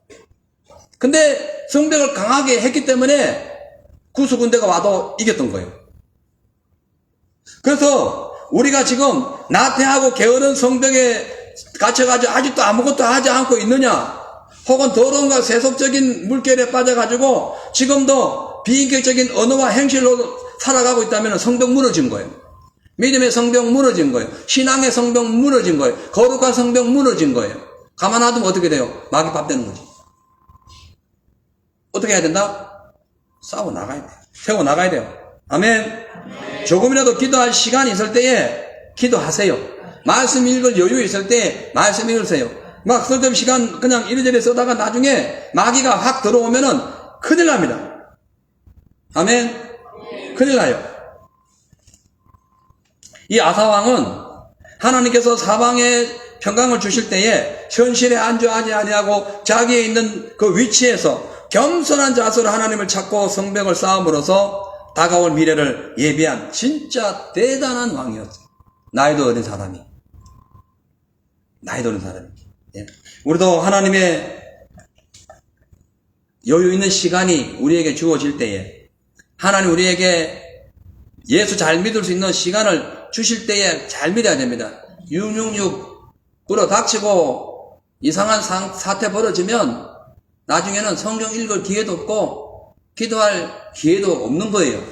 근데 성벽을 강하게 했기 때문에 구수 군대가 와도 이겼던 거예요. 그래서 우리가 지금 나태하고 게으른 성벽에 갇혀가지고 아직도 아무것도 하지 않고 있느냐, 혹은 더러움과 세속적인 물결에 빠져가지고 지금도 비인격적인 언어와 행실로 살아가고 있다면 성벽 무너진 거예요. 믿음의 성벽 무너진 거예요. 신앙의 성벽 무너진 거예요. 거룩한 성벽 무너진 거예요. 가만 놔두면 어떻게 돼요? 마귀 밥 되는 거지. 어떻게 해야 된다? 싸워 나가야 돼요. 세워 나가야 돼요. 아멘. 조금이라도 기도할 시간이 있을 때에 기도하세요. 말씀 읽을 여유 있을 때 말씀 읽으세요. 막 쓸데없는 시간 그냥 이리저리 쓰다가 나중에 마귀가 확 들어오면은 큰일 납니다. 아멘. 큰일 나요. 이 아사왕은 하나님께서 사방에 평강을 주실 때에 현실에 안주하지 아니하고 자기에 있는 그 위치에서 겸손한 자세로 하나님을 찾고 성벽을 쌓음으로써 다가올 미래를 예비한 진짜 대단한 왕이었어요. 나이도 어린 사람이. 예. 우리도 하나님의 여유 있는 시간이 우리에게 주어질 때에, 하나님 우리에게 예수 잘 믿을 수 있는 시간을 주실 때에 잘 믿어야 됩니다. 666 불어 닥치고 이상한 사태 벌어지면 나중에는 성경 읽을 기회도 없고 기도할 기회도 없는 거예요.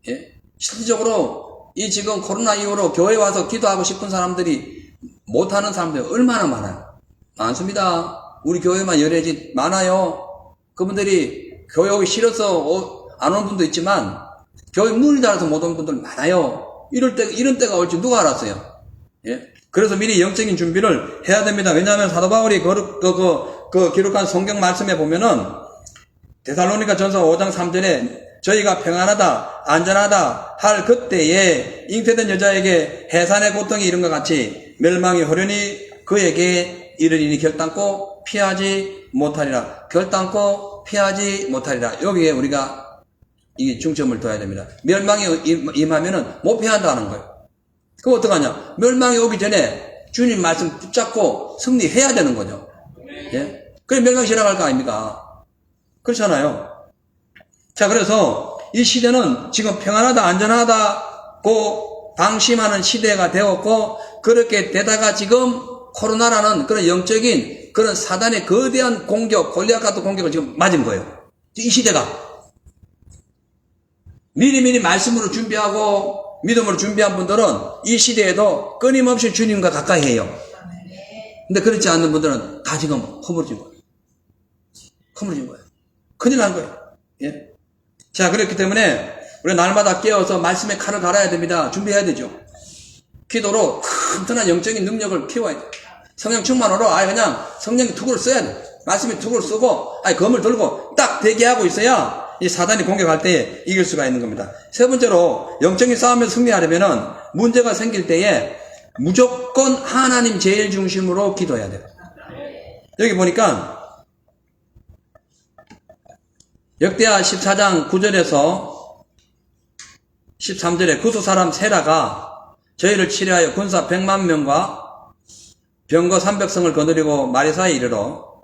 예? 실질적으로 이 지금 코로나 이후로 교회 와서 기도하고 싶은 사람들이 못하는 사람들이 얼마나 많아요. 많습니다. 우리 교회만 열애지 많아요. 그분들이 교회 오기 싫어서 안 오는 분도 있지만 교회 문을 닫아서 못 오는 분들 많아요. 이런 때가 올지 누가 알았어요? 예? 그래서 미리 영적인 준비를 해야 됩니다. 왜냐하면 사도 바울이 기록한 성경 말씀에 보면은 데살로니가 전서 5장 3절에 저희가 평안하다, 안전하다 할 그때에 잉태된 여자에게 해산의 고통이 이른것 같이 멸망이 호련히 그에게 이르리니 결단코 피하지 못하리라. 결단코 피하지 못하리라. 여기에 우리가 이 중점을 둬야 됩니다. 멸망이 임하면은 못 피한다는 거예요. 그럼 어떡하냐? 멸망이 오기 전에 주님 말씀 붙잡고 승리해야 되는 거죠. 예? 그래 멸망이 지나갈 거 아닙니까? 그렇잖아요. 자, 그래서 이 시대는 지금 평안하다, 안전하다고 방심하는 시대가 되었고, 그렇게 되다가 지금 코로나라는 그런 영적인 그런 사단의 거대한 공격, 골리앗 같은 공격을 지금 맞은 거예요. 이 시대가. 미리미리 말씀으로 준비하고 믿음으로 준비한 분들은 이 시대에도 끊임없이 주님과 가까이 해요. 근데 그렇지 않는 분들은 다 지금 허물어진 거예요. 허물어진 거예요. 큰일 난 거예요. 예? 자, 그렇기 때문에 우리가 날마다 깨어서 말씀의 칼을 갈아야 됩니다. 준비해야 되죠. 기도로 튼튼한 영적인 능력을 키워야 돼요. 성령 충만으로 그냥 성령의 투구를 써야 돼요. 말씀의 투구를 쓰고 검을 들고 딱 대기하고 있어야 이 사단이 공격할 때에 이길 수가 있는 겁니다. 세 번째로 영적인 싸움에서 승리하려면은 문제가 생길 때에 무조건 하나님 제일 중심으로 기도해야 돼요. 여기 보니까 역대하 14장 9절에서 13절에 구수 사람 세라가 저희를 치려하여 군사 100만 명과 병거 300성을 거느리고 마리사에 이르러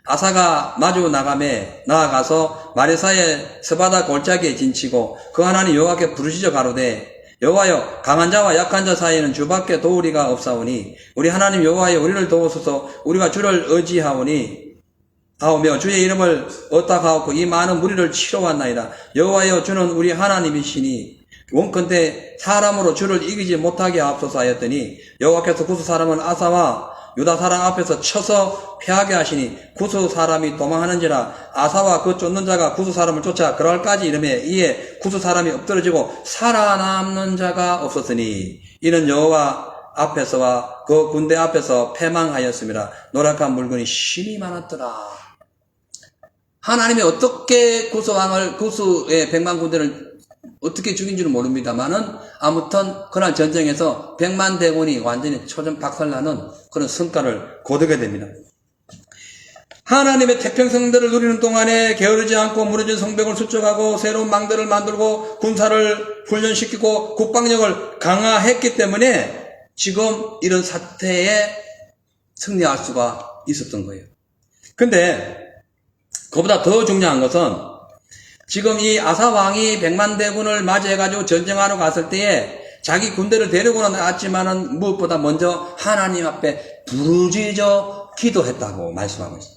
아사가 마주 나아가서 마레사의 스바다 골짜기에 진치고 그 하나님 여호와께 부르시죠. 가로되 여호와여, 강한 자와 약한 자 사이에는 주밖에 도우리가 없사오니 우리 하나님 여호와여, 우리를 도우소서. 우리가 주를 의지하오니 하오며 주의 이름을 얻다가옵고 이 많은 무리를 치러 왔나이다. 여호와여, 주는 우리 하나님이시니 원컨대 사람으로 주를 이기지 못하게 하옵소서 하였더니 여호와께서 구스 사람은 아사와 유다 사람 앞에서 쳐서 패하게 하시니 구스 사람이 도망하는지라. 아사와 그 쫓는 자가 구스 사람을 쫓아 그럴까지 이르매 이에 구스 사람이 엎드러지고 살아남는 자가 없었으니 이는 여호와 앞에서와 그 군대 앞에서 패망하였습니다. 노력한 물건이 심히 많았더라. 하나님이 어떻게 구스의 100만 군대를 어떻게 죽인 줄은 모릅니다만은 아무튼 그날 전쟁에서 100만 대군이 완전히 초전박살나는 그런 성과를 거두게 됩니다. 하나님의 태평성들을 누리는 동안에 게으르지 않고 무너진 성벽을 수축하고 새로운 망대를 만들고 군사를 훈련시키고 국방력을 강화했기 때문에 지금 이런 사태에 승리할 수가 있었던 거예요. 근데 그보다 더 중요한 것은 지금 이 아사 왕이 100만 대군을 맞이해가지고 전쟁하러 갔을 때에 자기 군대를 데리고는 나왔지만은 무엇보다 먼저 하나님 앞에 부르짖어 기도했다고 말씀하고 있어요.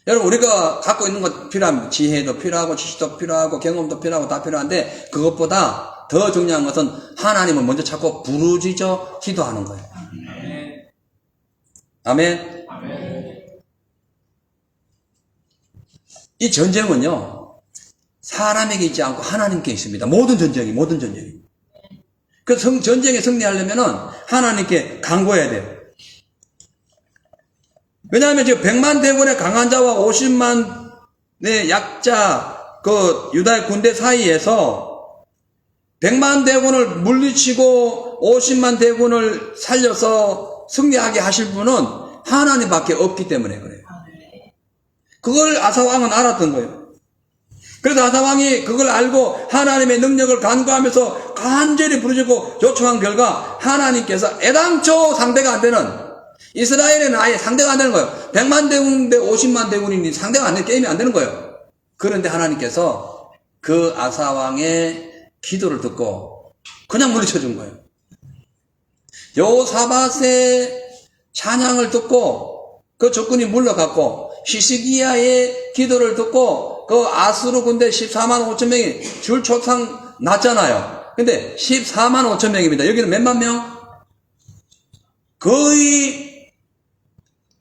여러분, 우리가 갖고 있는 것 필요합니다. 지혜도 필요하고 지식도 필요하고 경험도 필요하고 다 필요한데 그것보다 더 중요한 것은 하나님을 먼저 찾고 부르짖어 기도하는 거예요. 아멘. 이 전쟁은요, 사람에게 있지 않고 하나님께 있습니다. 모든 전쟁이. 그 전쟁에 승리하려면은 하나님께 간구해야 돼요. 왜냐하면 지금 100만 대군의 강한 자와 50만의 약자, 그 유다의 군대 사이에서 100만 대군을 물리치고 50만 대군을 살려서 승리하게 하실 분은 하나님밖에 없기 때문에 그래요. 그걸 아사왕은 알았던 거예요. 그래서 아사왕이 그걸 알고 하나님의 능력을 간구하면서 간절히 부르짖고 요청한 결과 하나님께서 애당초 상대가 안 되는, 이스라엘에는 아예 상대가 안 되는 거예요. 100만 대군 대 50만 대군이니 상대가 안 되는, 게임이 안 되는 거예요. 그런데 하나님께서 그 아사왕의 기도를 듣고 그냥 물리쳐 준 거예요. 여호사밧의 찬양을 듣고 그 적군이 물러갔고, 히스기야의 기도를 듣고 그 아수르 군대 14만 5천 명이 줄초상 났잖아요. 근데 14만 5천 명입니다. 여기는 몇만 명? 거의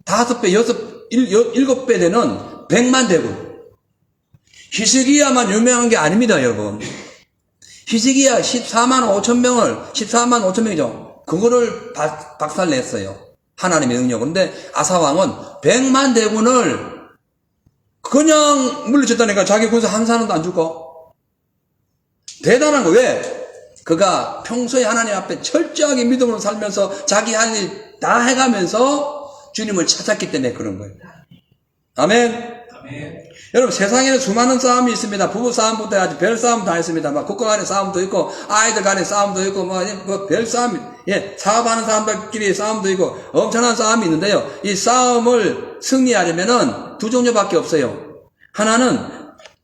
5배, 7배 되는 100만 대군. 히스기야만 유명한 게 아닙니다, 여러분. 히스기야 14만 5천 명이죠. 그거를 박살냈어요. 하나님의 능력. 근데 아사왕은 100만 대군을 그냥 물리쳤다니까. 자기 군사 한 사람도 안 죽고. 대단한 거. 왜? 그가 평소에 하나님 앞에 철저하게 믿음으로 살면서 자기 할 일 다 해가면서 주님을 찾았기 때문에 그런 거예요. 아멘. 여러분, 세상에는 수많은 싸움이 있습니다. 부부 싸움부터 아주 별 싸움 다 있습니다. 막 국가 간의 싸움도 있고, 아이들 간의 싸움도 있고, 별 싸움이, 사업하는 사람들끼리 싸움도 있고, 엄청난 싸움이 있는데요. 이 싸움을 승리하려면은 두 종류밖에 없어요. 하나는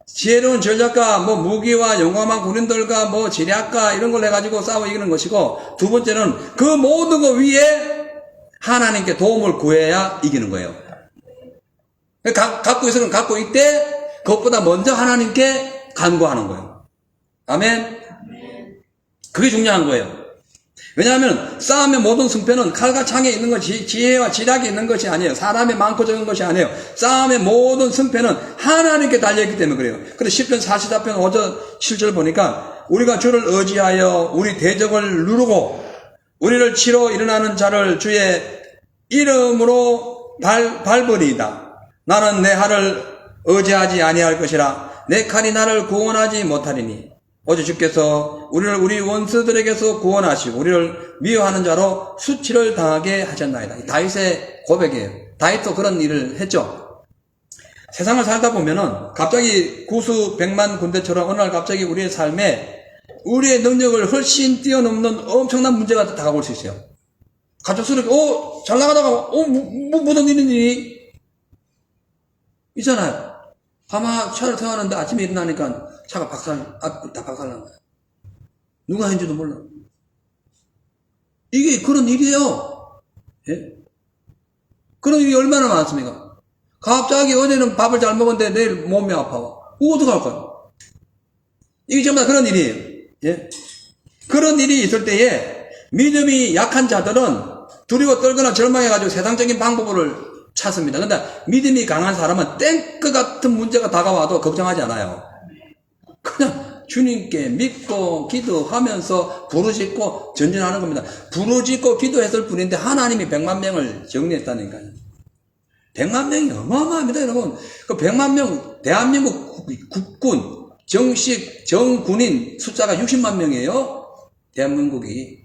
지혜로운 전략가, 무기와 용감한 군인들과 지략가 이런 걸 해가지고 싸워 이기는 것이고, 두 번째는 그 모든 것 위에 하나님께 도움을 구해야 이기는 거예요. 갖고 있으면 갖고 있대, 그것보다 먼저 하나님께 간구하는 거예요. 아멘. 그게 중요한 거예요. 왜냐하면 싸움의 모든 승패는 칼과 창에 있는 것이, 지혜와 지략이 있는 것이 아니에요. 사람의 많고 적은 것이 아니에요. 싸움의 모든 승패는 하나님께 달려있기 때문에 그래요. 그래서 10편 44편 5절 7절 보니까 우리가 주를 의지하여 우리 대적을 누르고 우리를 치러 일어나는 자를 주의 이름으로 밟으리이다. 나는 내 칼을 의지하지 아니할 것이라. 내 칼이 나를 구원하지 못하리니. 어제 주께서 우리를 우리 원수들에게서 구원하시고 우리를 미워하는 자로 수치를 당하게 하셨나이다. 다윗의 고백이에요. 다윗도 그런 일을 했죠. 세상을 살다 보면은 갑자기 구수 100만 군대처럼 어느 날 갑자기 우리의 삶에 우리의 능력을 훨씬 뛰어넘는 엄청난 문제가 다가올 수 있어요. 갑작스럽게 잘 나가다가 무슨 일이니? 있잖아요. 아마 차를 태워놨는데 아침에 일어나니까 차가 앞 다 박살난 거야. 누가 했는지도 몰라. 이게 그런 일이에요. 예? 그런 일이 얼마나 많습니까? 갑자기 어제는 밥을 잘 먹었는데 내일 몸이 아파와. 그거 어떡할 거야? 이게 전부 다 그런 일이에요. 예? 그런 일이 있을 때에 믿음이 약한 자들은 두려워 떨거나 절망해가지고 세상적인 방법을 찾습니다. 근데 믿음이 강한 사람은 땡크 같은 문제가 다가와도 걱정하지 않아요. 그냥 주님께 믿고 기도하면서 부르짖고 전진하는 겁니다. 부르짖고 기도했을 뿐인데 하나님이 100만 명을 정리했다니까요. 100만 명이 어마어마합니다, 여러분. 그 100만 명, 대한민국 국군, 정식, 정군인 숫자가 60만 명이에요. 대한민국이.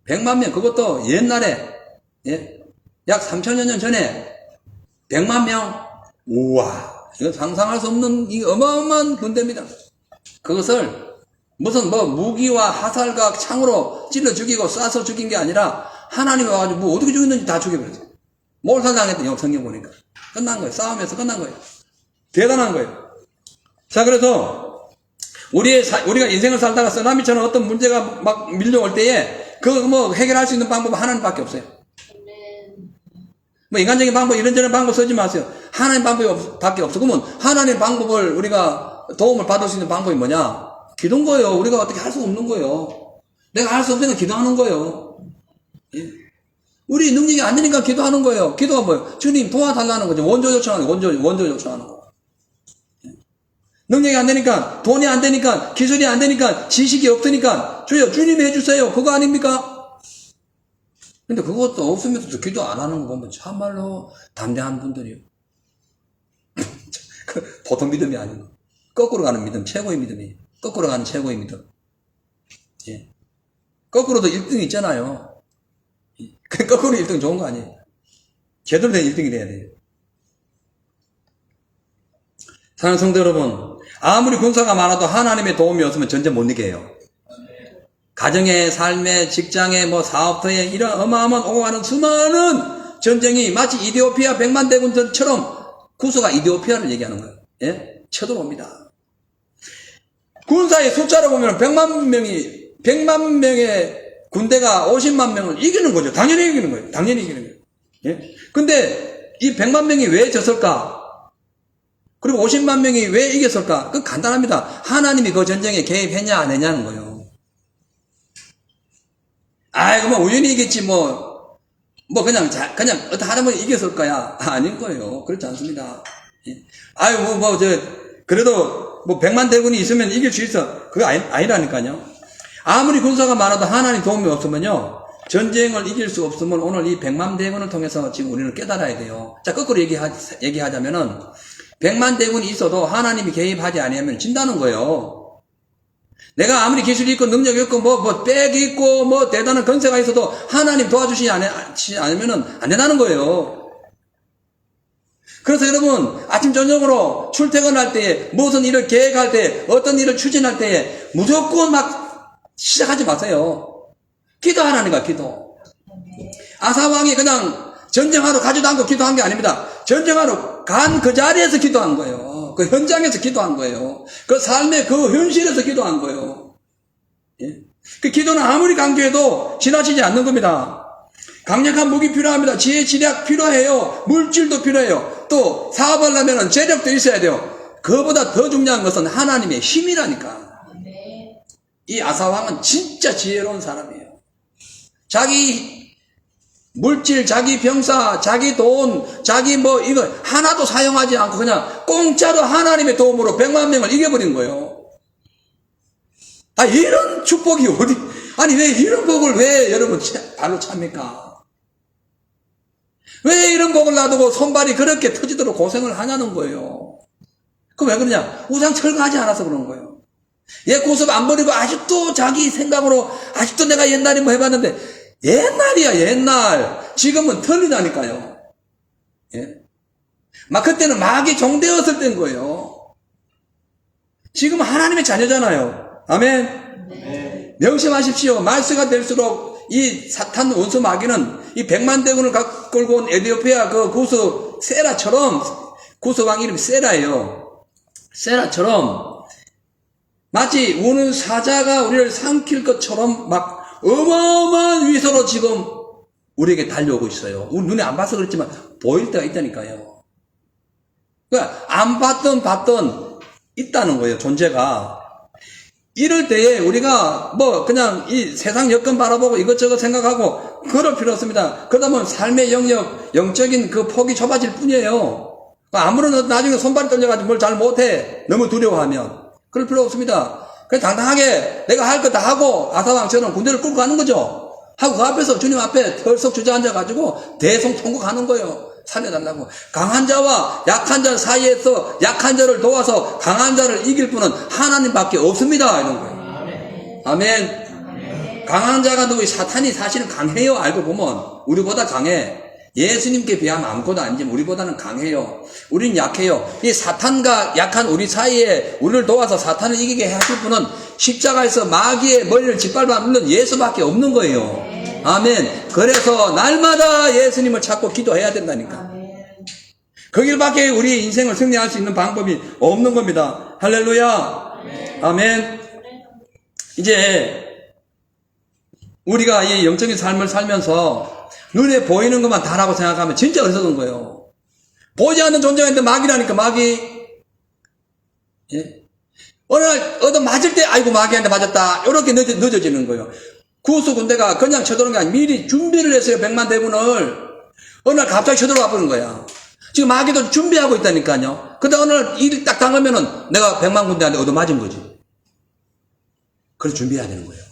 100만 명, 그것도 옛날에, 예? 약 3천여 년 전에 100만 명? 우와. 이건 상상할 수 없는 이 어마어마한 군대입니다. 그것을 무슨 무기와 화살과 창으로 찔러 죽이고 쏴서 죽인 게 아니라 하나님이 와가지고 뭐 어떻게 죽였는지 다 죽여버렸어요. 몰살당했더니 성경 보니까. 끝난 거예요. 싸움에서 끝난 거예요. 대단한 거예요. 자, 그래서 우리가 인생을 살다가 쓰나미처럼 어떤 문제가 막 밀려올 때에 해결할 수 있는 방법은 하나님밖에 없어요. 인간적인 방법, 이런저런 방법 쓰지 마세요. 하나님 방법이 밖에 없어. 그러면 하나님 방법을 우리가 도움을 받을 수 있는 방법이 뭐냐? 기도인 거예요. 우리가 어떻게 할 수 없는 거예요. 내가 할 수 없으니까 기도하는 거예요. 예? 우리 능력이 안 되니까 기도하는 거예요. 기도가 뭐예요? 주님 도와달라는 거죠. 원조 요청하는 거, 원조 요청하는 거. 예? 능력이 안 되니까, 돈이 안 되니까, 기술이 안 되니까, 지식이 없으니까, 주여, 주님이 해주세요. 그거 아닙니까? 근데 그것도 없으면서도 기도 안 하는 거 보면 참말로 담대한 분들이요. 보통 믿음이 아니고 거꾸로 가는 믿음, 최고의 믿음이에요. 거꾸로 가는 최고의 믿음. 예. 거꾸로도 1등 있잖아요. 거꾸로 1등 좋은 거 아니에요. 제대로 된 1등이 돼야 돼요. 사랑하는 성도 여러분, 아무리 군사가 많아도 하나님의 도움이 없으면 전쟁 못 이겨요. 가정의 삶의 직장의 사업터에 이런 어마어마한 오고 가는 수많은 전쟁이 마치 이디오피아 100만 대군처럼 구수가 이디오피아를 얘기하는 거예요. 예? 쳐들어옵니다. 군사의 숫자로 보면 100만 명의 군대가 50만 명을 이기는 거죠. 당연히 이기는 거예요. 당연히 이기는 거예요. 예? 근데 이 100만 명이 왜 졌을까? 그리고 50만 명이 왜 이겼을까? 그건 간단합니다. 하나님이 그 전쟁에 개입했냐 안 했냐는 거예요. 그러면 우연히 이겼지, 그냥 어떻게 하나만 이겼을 거야. 아닌 거예요. 그렇지 않습니다. 그래도 100만 대군이 있으면 이길 수 있어. 그거 아니라니까요. 아무리 군사가 많아도 하나님 도움이 없으면요, 전쟁을 이길 수 없으면 오늘 이 100만 대군을 통해서 지금 우리는 깨달아야 돼요. 자, 거꾸로 얘기하자면은, 100만 대군이 있어도 하나님이 개입하지 않으면 진다는 거예요. 내가 아무리 기술이 있고 능력이 있고 백이 있고 대단한 건세가 있어도 하나님 도와주시지 않으면은 안 된다는 거예요. 그래서 여러분, 아침 저녁으로 출퇴근할 때에 무슨 일을 계획할 때 어떤 일을 추진할 때에 무조건 막 시작하지 마세요. 기도하라니까. 기도. 아사왕이 그냥 전쟁하러 가지도 않고 기도한 게 아닙니다. 전쟁하러 간 그 자리에서 기도한 거예요. 그 현장에서 기도한 거예요. 그 삶의 그 현실에서 기도한 거예요. 예? 그 기도는 아무리 강조해도 지나치지 않는 겁니다. 강력한 무기 필요합니다. 지혜, 지략 필요해요. 물질도 필요해요. 또 사업하려면 재력도 있어야 돼요. 그거보다 더 중요한 것은 하나님의 힘이라니까. 이 아사왕은 진짜 지혜로운 사람이에요. 자기 물질, 자기 병사, 자기 돈, 자기 이거 하나도 사용하지 않고 그냥 공짜로 하나님의 도움으로 100만 명을 이겨버린 거예요. 이런 축복이 어디, 왜 이런 복을 왜 여러분 발로 찹니까? 왜 이런 복을 놔두고 손발이 그렇게 터지도록 고생을 하냐는 거예요. 그럼 왜 그러냐? 우상 철거하지 않아서 그런 거예요. 옛 고습 안 버리고 아직도 자기 생각으로 아직도 내가 옛날에 해봤는데 옛날이야, 옛날. 지금은 틀리다니까요. 예? 그때는 마귀 종되었을 때인 거예요. 지금은 하나님의 자녀잖아요. 아멘? 네. 명심하십시오. 말세가 될수록 이 사탄 원수 마귀는 이 100만 대군을 끌고 온 에디오피아 그 구수 세라처럼 구스왕 이름이 세라예요. 세라처럼 마치 우는 사자가 우리를 삼킬 것처럼 막 어마어마한 위서로 지금 우리에게 달려오고 있어요. 우리 눈에 안 봐서 그렇지만 보일 때가 있다니까요. 그러니까 안 봤던 있다는 거예요. 존재가. 이럴 때에 우리가 뭐 그냥 이 세상 여건 바라보고 이것저것 생각하고 그럴 필요 없습니다. 그러다 보면 삶의 영역, 영적인 그 폭이 좁아질 뿐이에요. 아무런 나중에 손발이 떨려가지고 뭘 잘 못해. 너무 두려워하면. 그럴 필요 없습니다. 그냥 당당하게 내가 할 거 다 하고 아사왕처럼 군대를 끌고 가는 거죠. 하고 그 앞에서 주님 앞에 털썩 주저앉아가지고 대성통곡하는 거예요. 살려달라고. 강한 자와 약한 자 사이에서 약한 자를 도와서 강한 자를 이길 분은 하나님밖에 없습니다. 이런 거예요. 아멘. 강한 자가 누구예요? 사탄이 사실은 강해요. 알고 보면 우리보다 강해. 예수님께 비하면 아무것도 아니지만 우리보다는 강해요. 우리는 약해요. 이 사탄과 약한 우리 사이에 우리를 도와서 사탄을 이기게 하실 분은 십자가에서 마귀의 머리를 짓밟아 누른 예수밖에 없는 거예요. 아멘. 그래서 날마다 예수님을 찾고 기도해야 된다니까. 그 길밖에 우리 인생을 승리할 수 있는 방법이 없는 겁니다. 할렐루야. 아멘. 이제 우리가 이 영적인 삶을 살면서 눈에 보이는 것만 다라고 생각하면 진짜 어리석은 거예요. 보이지 않는 존재가 있는데 마귀라니까, 마귀. 예? 어느 날 얻어 맞을 때 아이고 마귀한테 맞았다 이렇게 늦어지는 거예요. 구수 군대가 그냥 쳐들어온 게 아니라 미리 준비를 했어요. 100만 대군을. 어느 날 갑자기 쳐들어와 버린 거야. 지금 마귀도 준비하고 있다니까요. 그러다 어느 날 일 딱 당하면은 내가 100만 군대한테 얻어 맞은 거지. 그래서 준비해야 되는 거예요.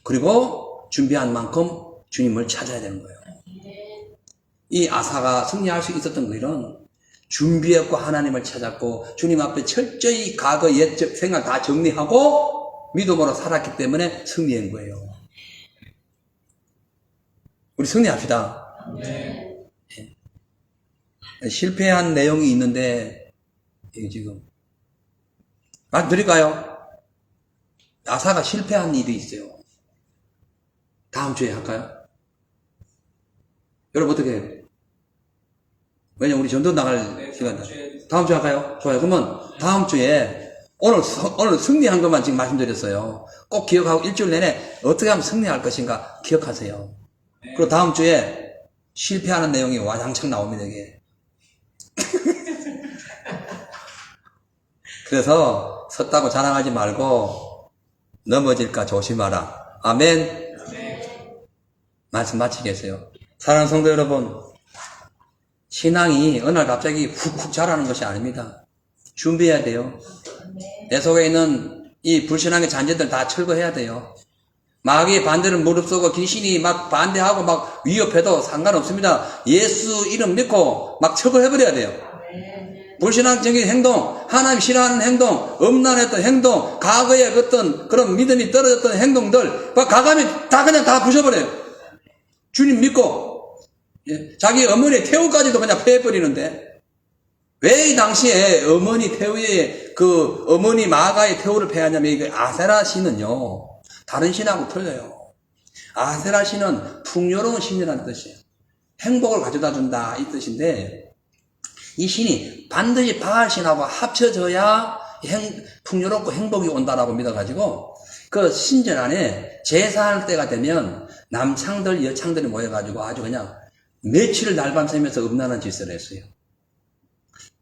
그리고 준비한 만큼 주님을 찾아야 되는 거예요. 이 아사가 승리할 수 있었던 것은 준비했고 하나님을 찾았고 주님 앞에 철저히 과거 옛적 생각 다 정리하고 믿음으로 살았기 때문에 승리한 거예요. 우리 승리합시다. 네. 실패한 내용이 있는데 이게 지금 말씀드릴까요? 아사가 실패한 일이 있어요. 다음 주에 할까요? 여러분 어떻게 해요? 왜냐면 우리 전도 나갈 시간이다. 다음 주에 할까요? 좋아요. 그러면 다음 주에 오늘 승리한 것만 지금 말씀드렸어요. 꼭 기억하고 일주일 내내 어떻게 하면 승리할 것인가 기억하세요. 그리고 다음 주에 실패하는 내용이 와장창 나옵니다, 이게. 그래서 섰다고 자랑하지 말고 넘어질까 조심하라. 아멘. 말씀 마치겠어요. 사랑하는 성도 여러분, 신앙이 어느 날 갑자기 훅훅 자라는 것이 아닙니다. 준비해야 돼요. 내 속에 있는 이 불신앙의 잔재들 다 철거해야 돼요. 마귀의 반대를 무릅쓰고 귀신이 막 반대하고 막 위협해도 상관없습니다. 예수 이름 믿고 막 철거해버려야 돼요. 불신앙적인 행동, 하나님 싫어하는 행동, 음란했던 행동, 과거의 어떤 그런 믿음이 떨어졌던 행동들 과감히 다 그냥 다 부셔버려요. 주님 믿고 자기 어머니의 태우까지도 그냥 패해버리는데 왜 이 당시에 어머니 태우의 그 어머니 마가의 태우를 패하냐면 이게 아세라 신은요 다른 신하고 틀려요. 아세라 신은 풍요로운 신이라는 뜻이에요. 행복을 가져다 준다 이 뜻인데 이 신이 반드시 바알 신하고 합쳐져야 풍요롭고 행복이 온다라고 믿어가지고 그 신전 안에 제사할 때가 되면 남창들 여창들이 모여가지고 아주 그냥 며칠을 날밤 새면서 음란한 짓을 했어요.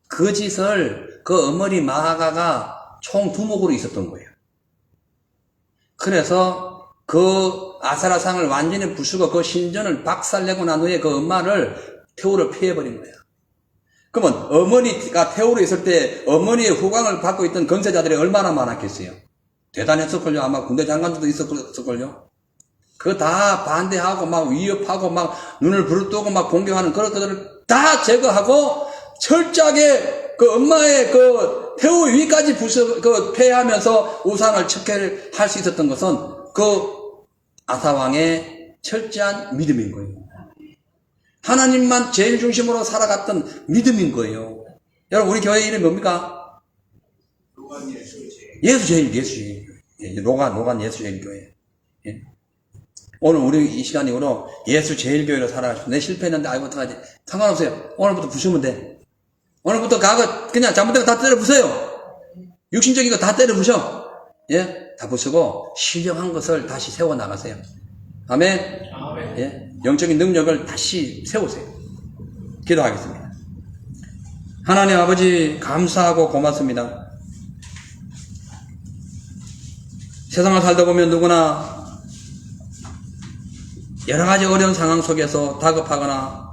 그 짓을 그 어머니 마가가 총 두목으로 있었던 거예요. 그래서 그 아사라상을 완전히 부수고 그 신전을 박살내고 난 후에 그 엄마를 태우를 피해버린 거예요. 그러면 어머니가 태우로 있을 때 어머니의 후광을 받고 있던 건세자들이 얼마나 많았겠어요? 대단했을걸요. 아마 군대 장관들도 있었을걸요. 그거 다 반대하고 막 위협하고 막 눈을 부릅뜨고 막 공격하는 그런 것들을 다 제거하고 철저하게 그 엄마의 그 태우 위까지 폐하면서 우상을 척결할 수 있었던 것은 그 아사왕의 철저한 믿음인 거예요. 하나님만 제일 중심으로 살아갔던 믿음인 거예요. 여러분 우리 교회 이름이 뭡니까? 예수제일교회. 로간 예수제일교회. 예. 오늘 우리 이 시간 이후로 예수제일교회로 살아가시고 내 실패했는데 아이고 어떡하지? 상관없어요. 오늘부터 부수면 돼. 오늘부터 과거 그냥 잘못된 거 다 때려 부세요. 육신적인 거 다 때려 부셔. 예? 다 부수고 신령한 것을 다시 세워 나가세요. 아멘. 예? 영적인 능력을 다시 세우세요. 기도하겠습니다. 하나님 아버지 감사하고 고맙습니다. 세상을 살다 보면 누구나 여러 가지 어려운 상황 속에서 다급하거나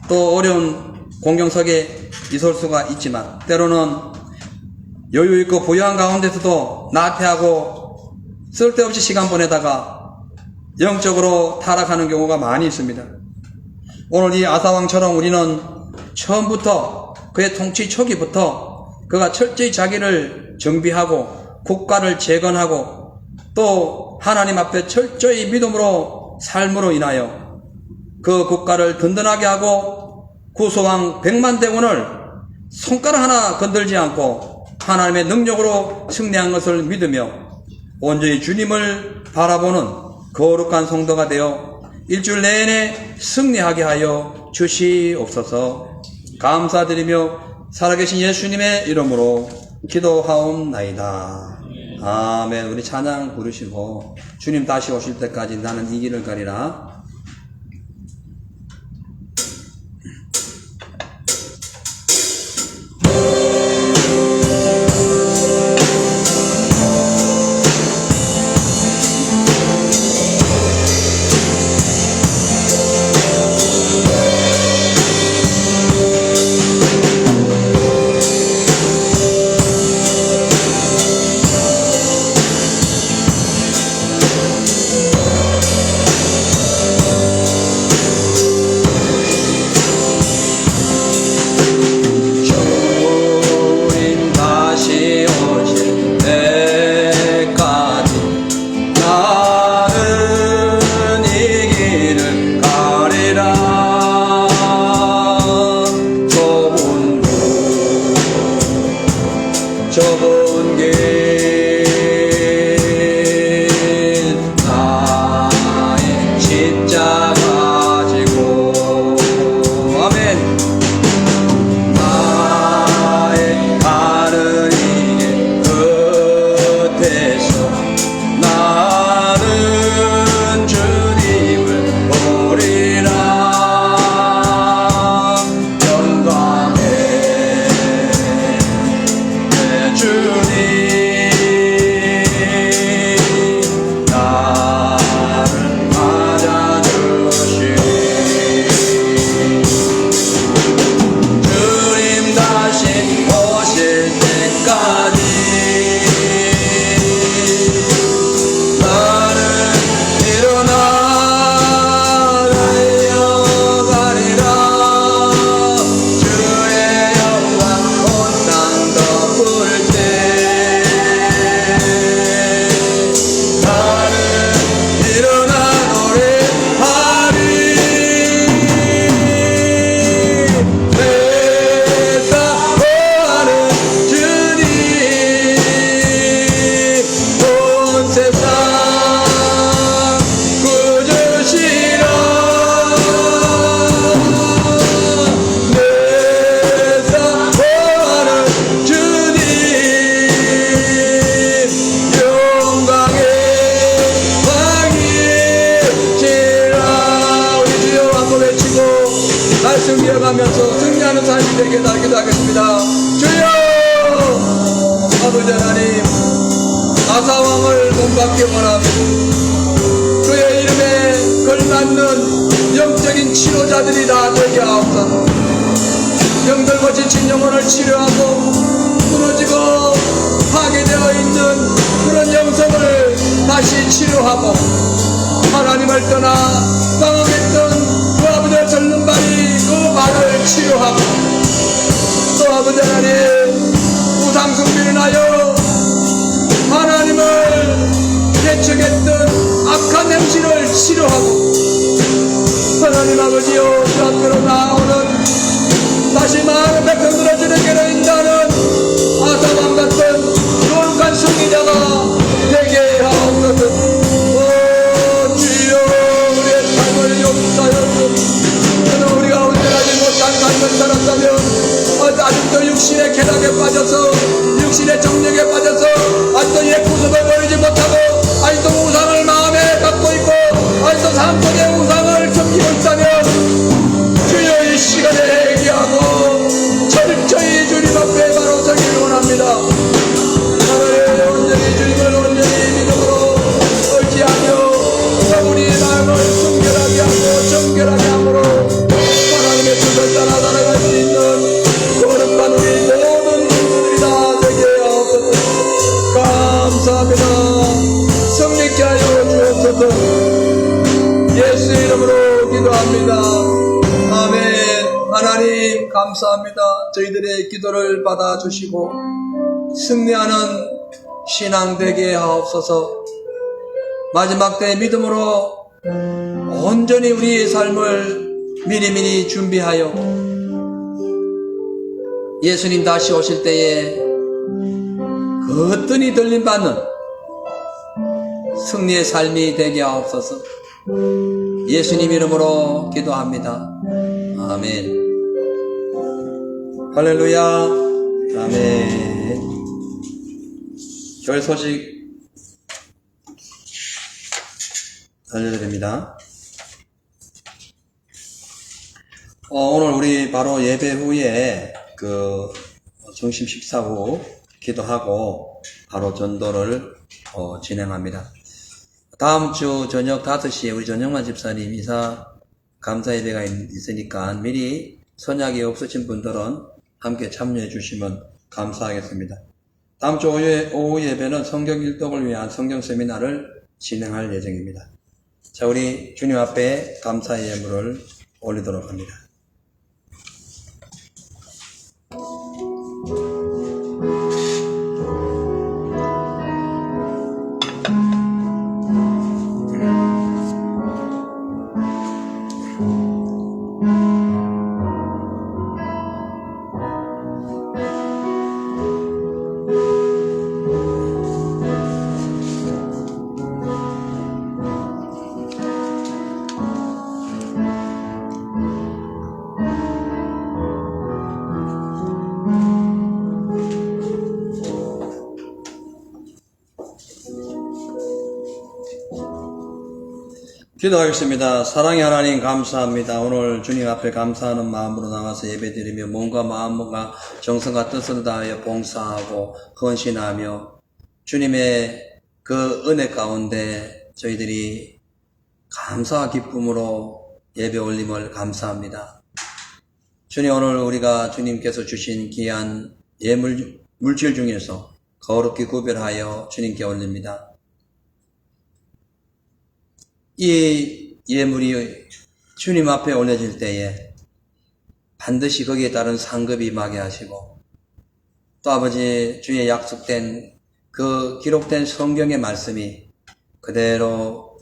또 어려운 공경석에 있을 수가 있지만 때로는 여유 있고 부유한 가운데서도 나태하고 쓸데없이 시간 보내다가 영적으로 타락하는 경우가 많이 있습니다. 오늘 이 아사왕처럼 우리는 처음부터 그의 통치 초기부터 그가 철저히 자기를 정비하고 국가를 재건하고 또 하나님 앞에 철저히 믿음으로 삶으로 인하여 그 국가를 든든하게 하고 구소왕 100만 대군을 손가락 하나 건들지 않고 하나님의 능력으로 승리한 것을 믿으며 온전히 주님을 바라보는 거룩한 성도가 되어 일주일 내내 승리하게 하여 주시옵소서. 감사드리며 살아계신 예수님의 이름으로 기도하옵나이다. 아멘. 우리 찬양 부르시고 주님 다시 오실 때까지 나는 이 길을 가리라. 좁은 길 나의 십자가 지고 아멘. 나의 가는 이 끝에서 나는 주님을 보리라. 말씀 이어가면서 승리하는 삶이 되게 달기도 하겠습니다. 주여! 아버지 하나님, 아사왕을 본받기 원하며 그의 이름에 걸맞는 영적인 치료자들이 다 되게 하옵소서. 병들고 지친 영혼을 치료하고 부러지고 파괴되어 있는 그런 영성을 다시 치료하고 하나님을 떠나 방황했던 그 아버지의 절름발이 그 발을 치료하고 또 아버지 하나님 우상숭배를 하여 하나님을 예측했던 악한 행실을 치료하고 하나님 아버지여 주 앞으로 나오는 다시 많은 백성들을 주님께로 인도하는 아사왕 같은 거룩한 승리자가 되게 하옵소서. 우리가 언제까지 못한 삶을 살았다면 육신의 쾌락에 빠져서 육신의 정력에 빠져서 아직도 옛 구습을 버리지 못하고 아직도 우상을 마음에 갖고 있고 아직도 삶 속에 우상을 섬기고 있다면 주여 이 시간에 회개하고 철저히 주님 앞에 바로 서기를 원합니다. 나를 온전히 주님을 온전히 믿음으로 의지하며 우리의 마음을 순결하게 하고 정결하게 함으로 하나님의 뜻을 따라 살아갈 수 있는 거룩한 우리 모든 분들이 다 되게 하옵소서. 감사합니다. 성령께 하여 주옵소서. 예수 이름으로 기도합니다. 아멘. 하나님 감사합니다. 저희들의 기도를 받아주시고 승리하는 신앙 되게 하옵소서. 마지막 때의 믿음으로 온전히 우리의 삶을 미리미리 준비하여 예수님 다시 오실 때에 거뜬히 들림받는 승리의 삶이 되게 하옵소서. 예수님 이름으로 기도합니다. 아멘. 할렐루야. 아멘. 교회 소식 알려드립니다. 오늘 우리 바로 예배 후에 점심 식사 후 기도하고 바로 전도를 진행합니다. 다음 주 저녁 5시에 우리 전영만 집사님 이사 감사 예배가 있으니까 미리 선약이 없으신 분들은 함께 참여해 주시면 감사하겠습니다. 다음 주 오후 예배는 성경 일독을 위한 성경 세미나를 진행할 예정입니다. 자, 우리 주님 앞에 감사의 예물을 올리도록 합니다. 기도하겠습니다. 사랑의 하나님 감사합니다. 오늘 주님 앞에 감사하는 마음으로 나와서 예배드리며 몸과 마음과 정성과 뜻을 다하여 봉사하고 헌신하며 주님의 그 은혜 가운데 저희들이 감사와 기쁨으로 예배 올림을 감사합니다. 주님, 오늘 우리가 주님께서 주신 귀한 물질 중에서 거룩히 구별하여 주님께 올립니다. 이 예물이 주님 앞에 올려질 때에 반드시 거기에 따른 상급이 임하게 하시고 또 아버지 주의 약속된 그 기록된 성경의 말씀이 그대로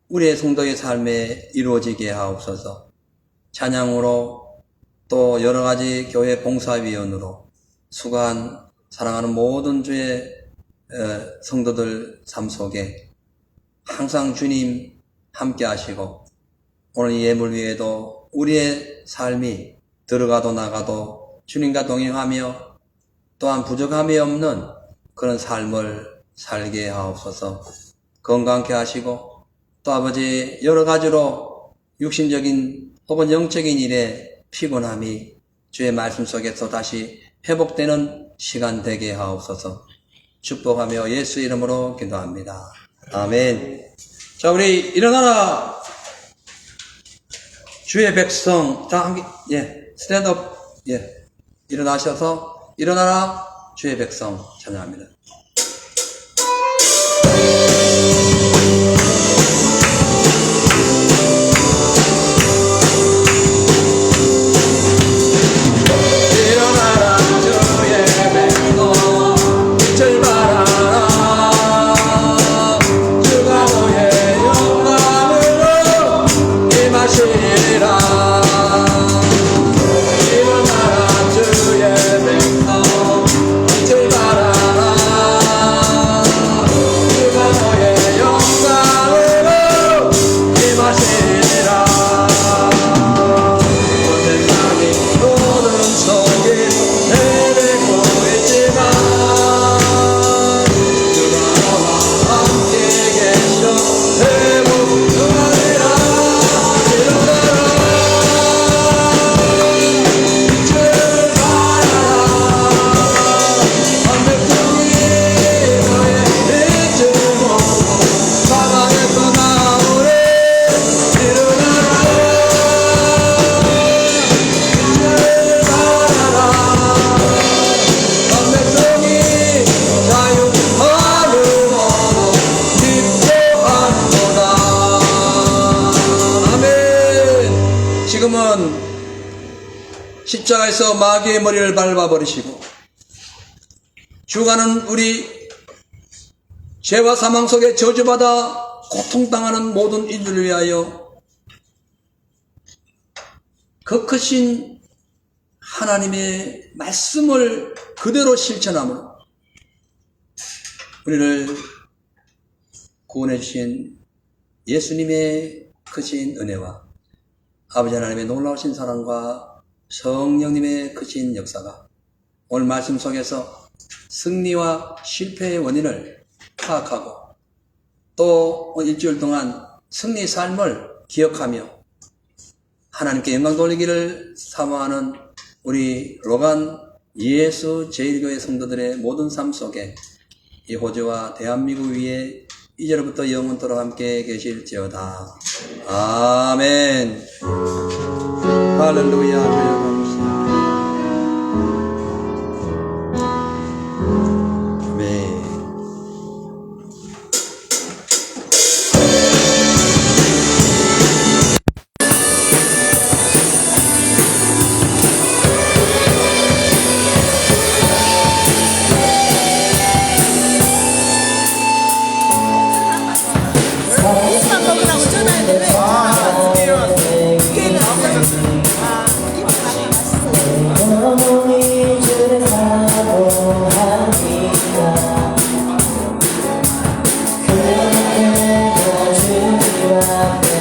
우리의 성도의 삶에 이루어지게 하옵소서. 찬양으로 또 여러가지 교회 봉사위원으로 수고한 사랑하는 모든 주의 성도들 삶 속에 항상 주님 함께 하시고 오늘 이 예물 위에도 우리의 삶이 들어가도 나가도 주님과 동행하며 또한 부족함이 없는 그런 삶을 살게 하옵소서. 건강케 하시고 또 아버지 여러 가지로 육신적인 혹은 영적인 일에 피곤함이 주의 말씀 속에서 다시 회복되는 시간 되게 하옵소서. 축복하며 예수 이름으로 기도합니다. 아멘. 자, 우리 일어나라 주의 백성. 자, 스탠드업. 일어나셔서 일어나라 주의 백성 찬양합니다. 일어나라 주의 백성 빛을 발하라 십자가에서 마귀의 머리를 밟아버리시고 주가는 우리 죄와 사망 속에 저주받아 고통당하는 모든 인류를 위하여 그 크신 하나님의 말씀을 그대로 실천함으로 우리를 구원해 주신 예수님의 크신 은혜와 아버지 하나님의 놀라우신 사랑과 성령님의 크신 역사가 오늘 말씀 속에서 승리와 실패의 원인을 파악하고 또 일주일 동안 승리 삶을 기억하며 하나님께 영광 돌리기를 사모하는 우리 로간 예수 제1교회 성도들의 모든 삶 속에 이 호주와 대한민국 위에 이제로부터 영원토록 함께 계실지어다. 아멘. 할렐루야. 주여 감사합니다. 아멘. Hãy subscribe cho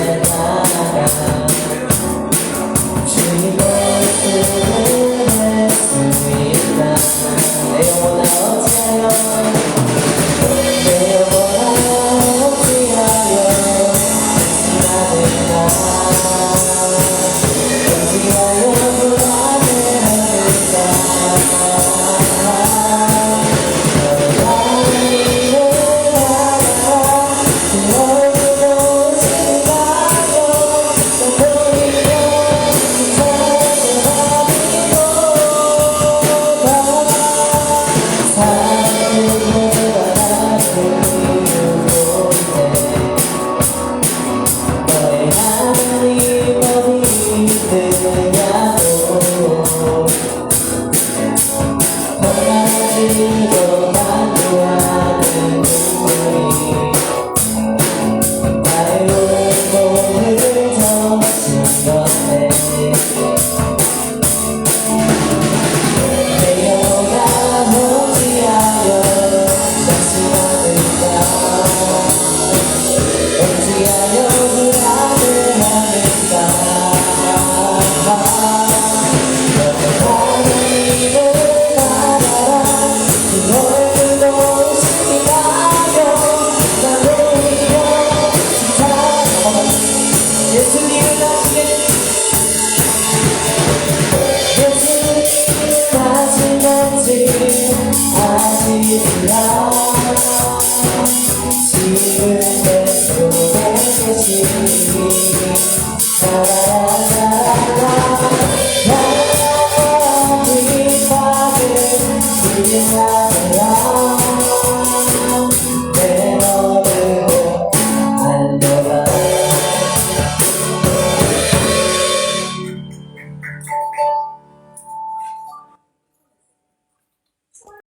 kênh Ghiền Mì Gõ để không bỏ lỡ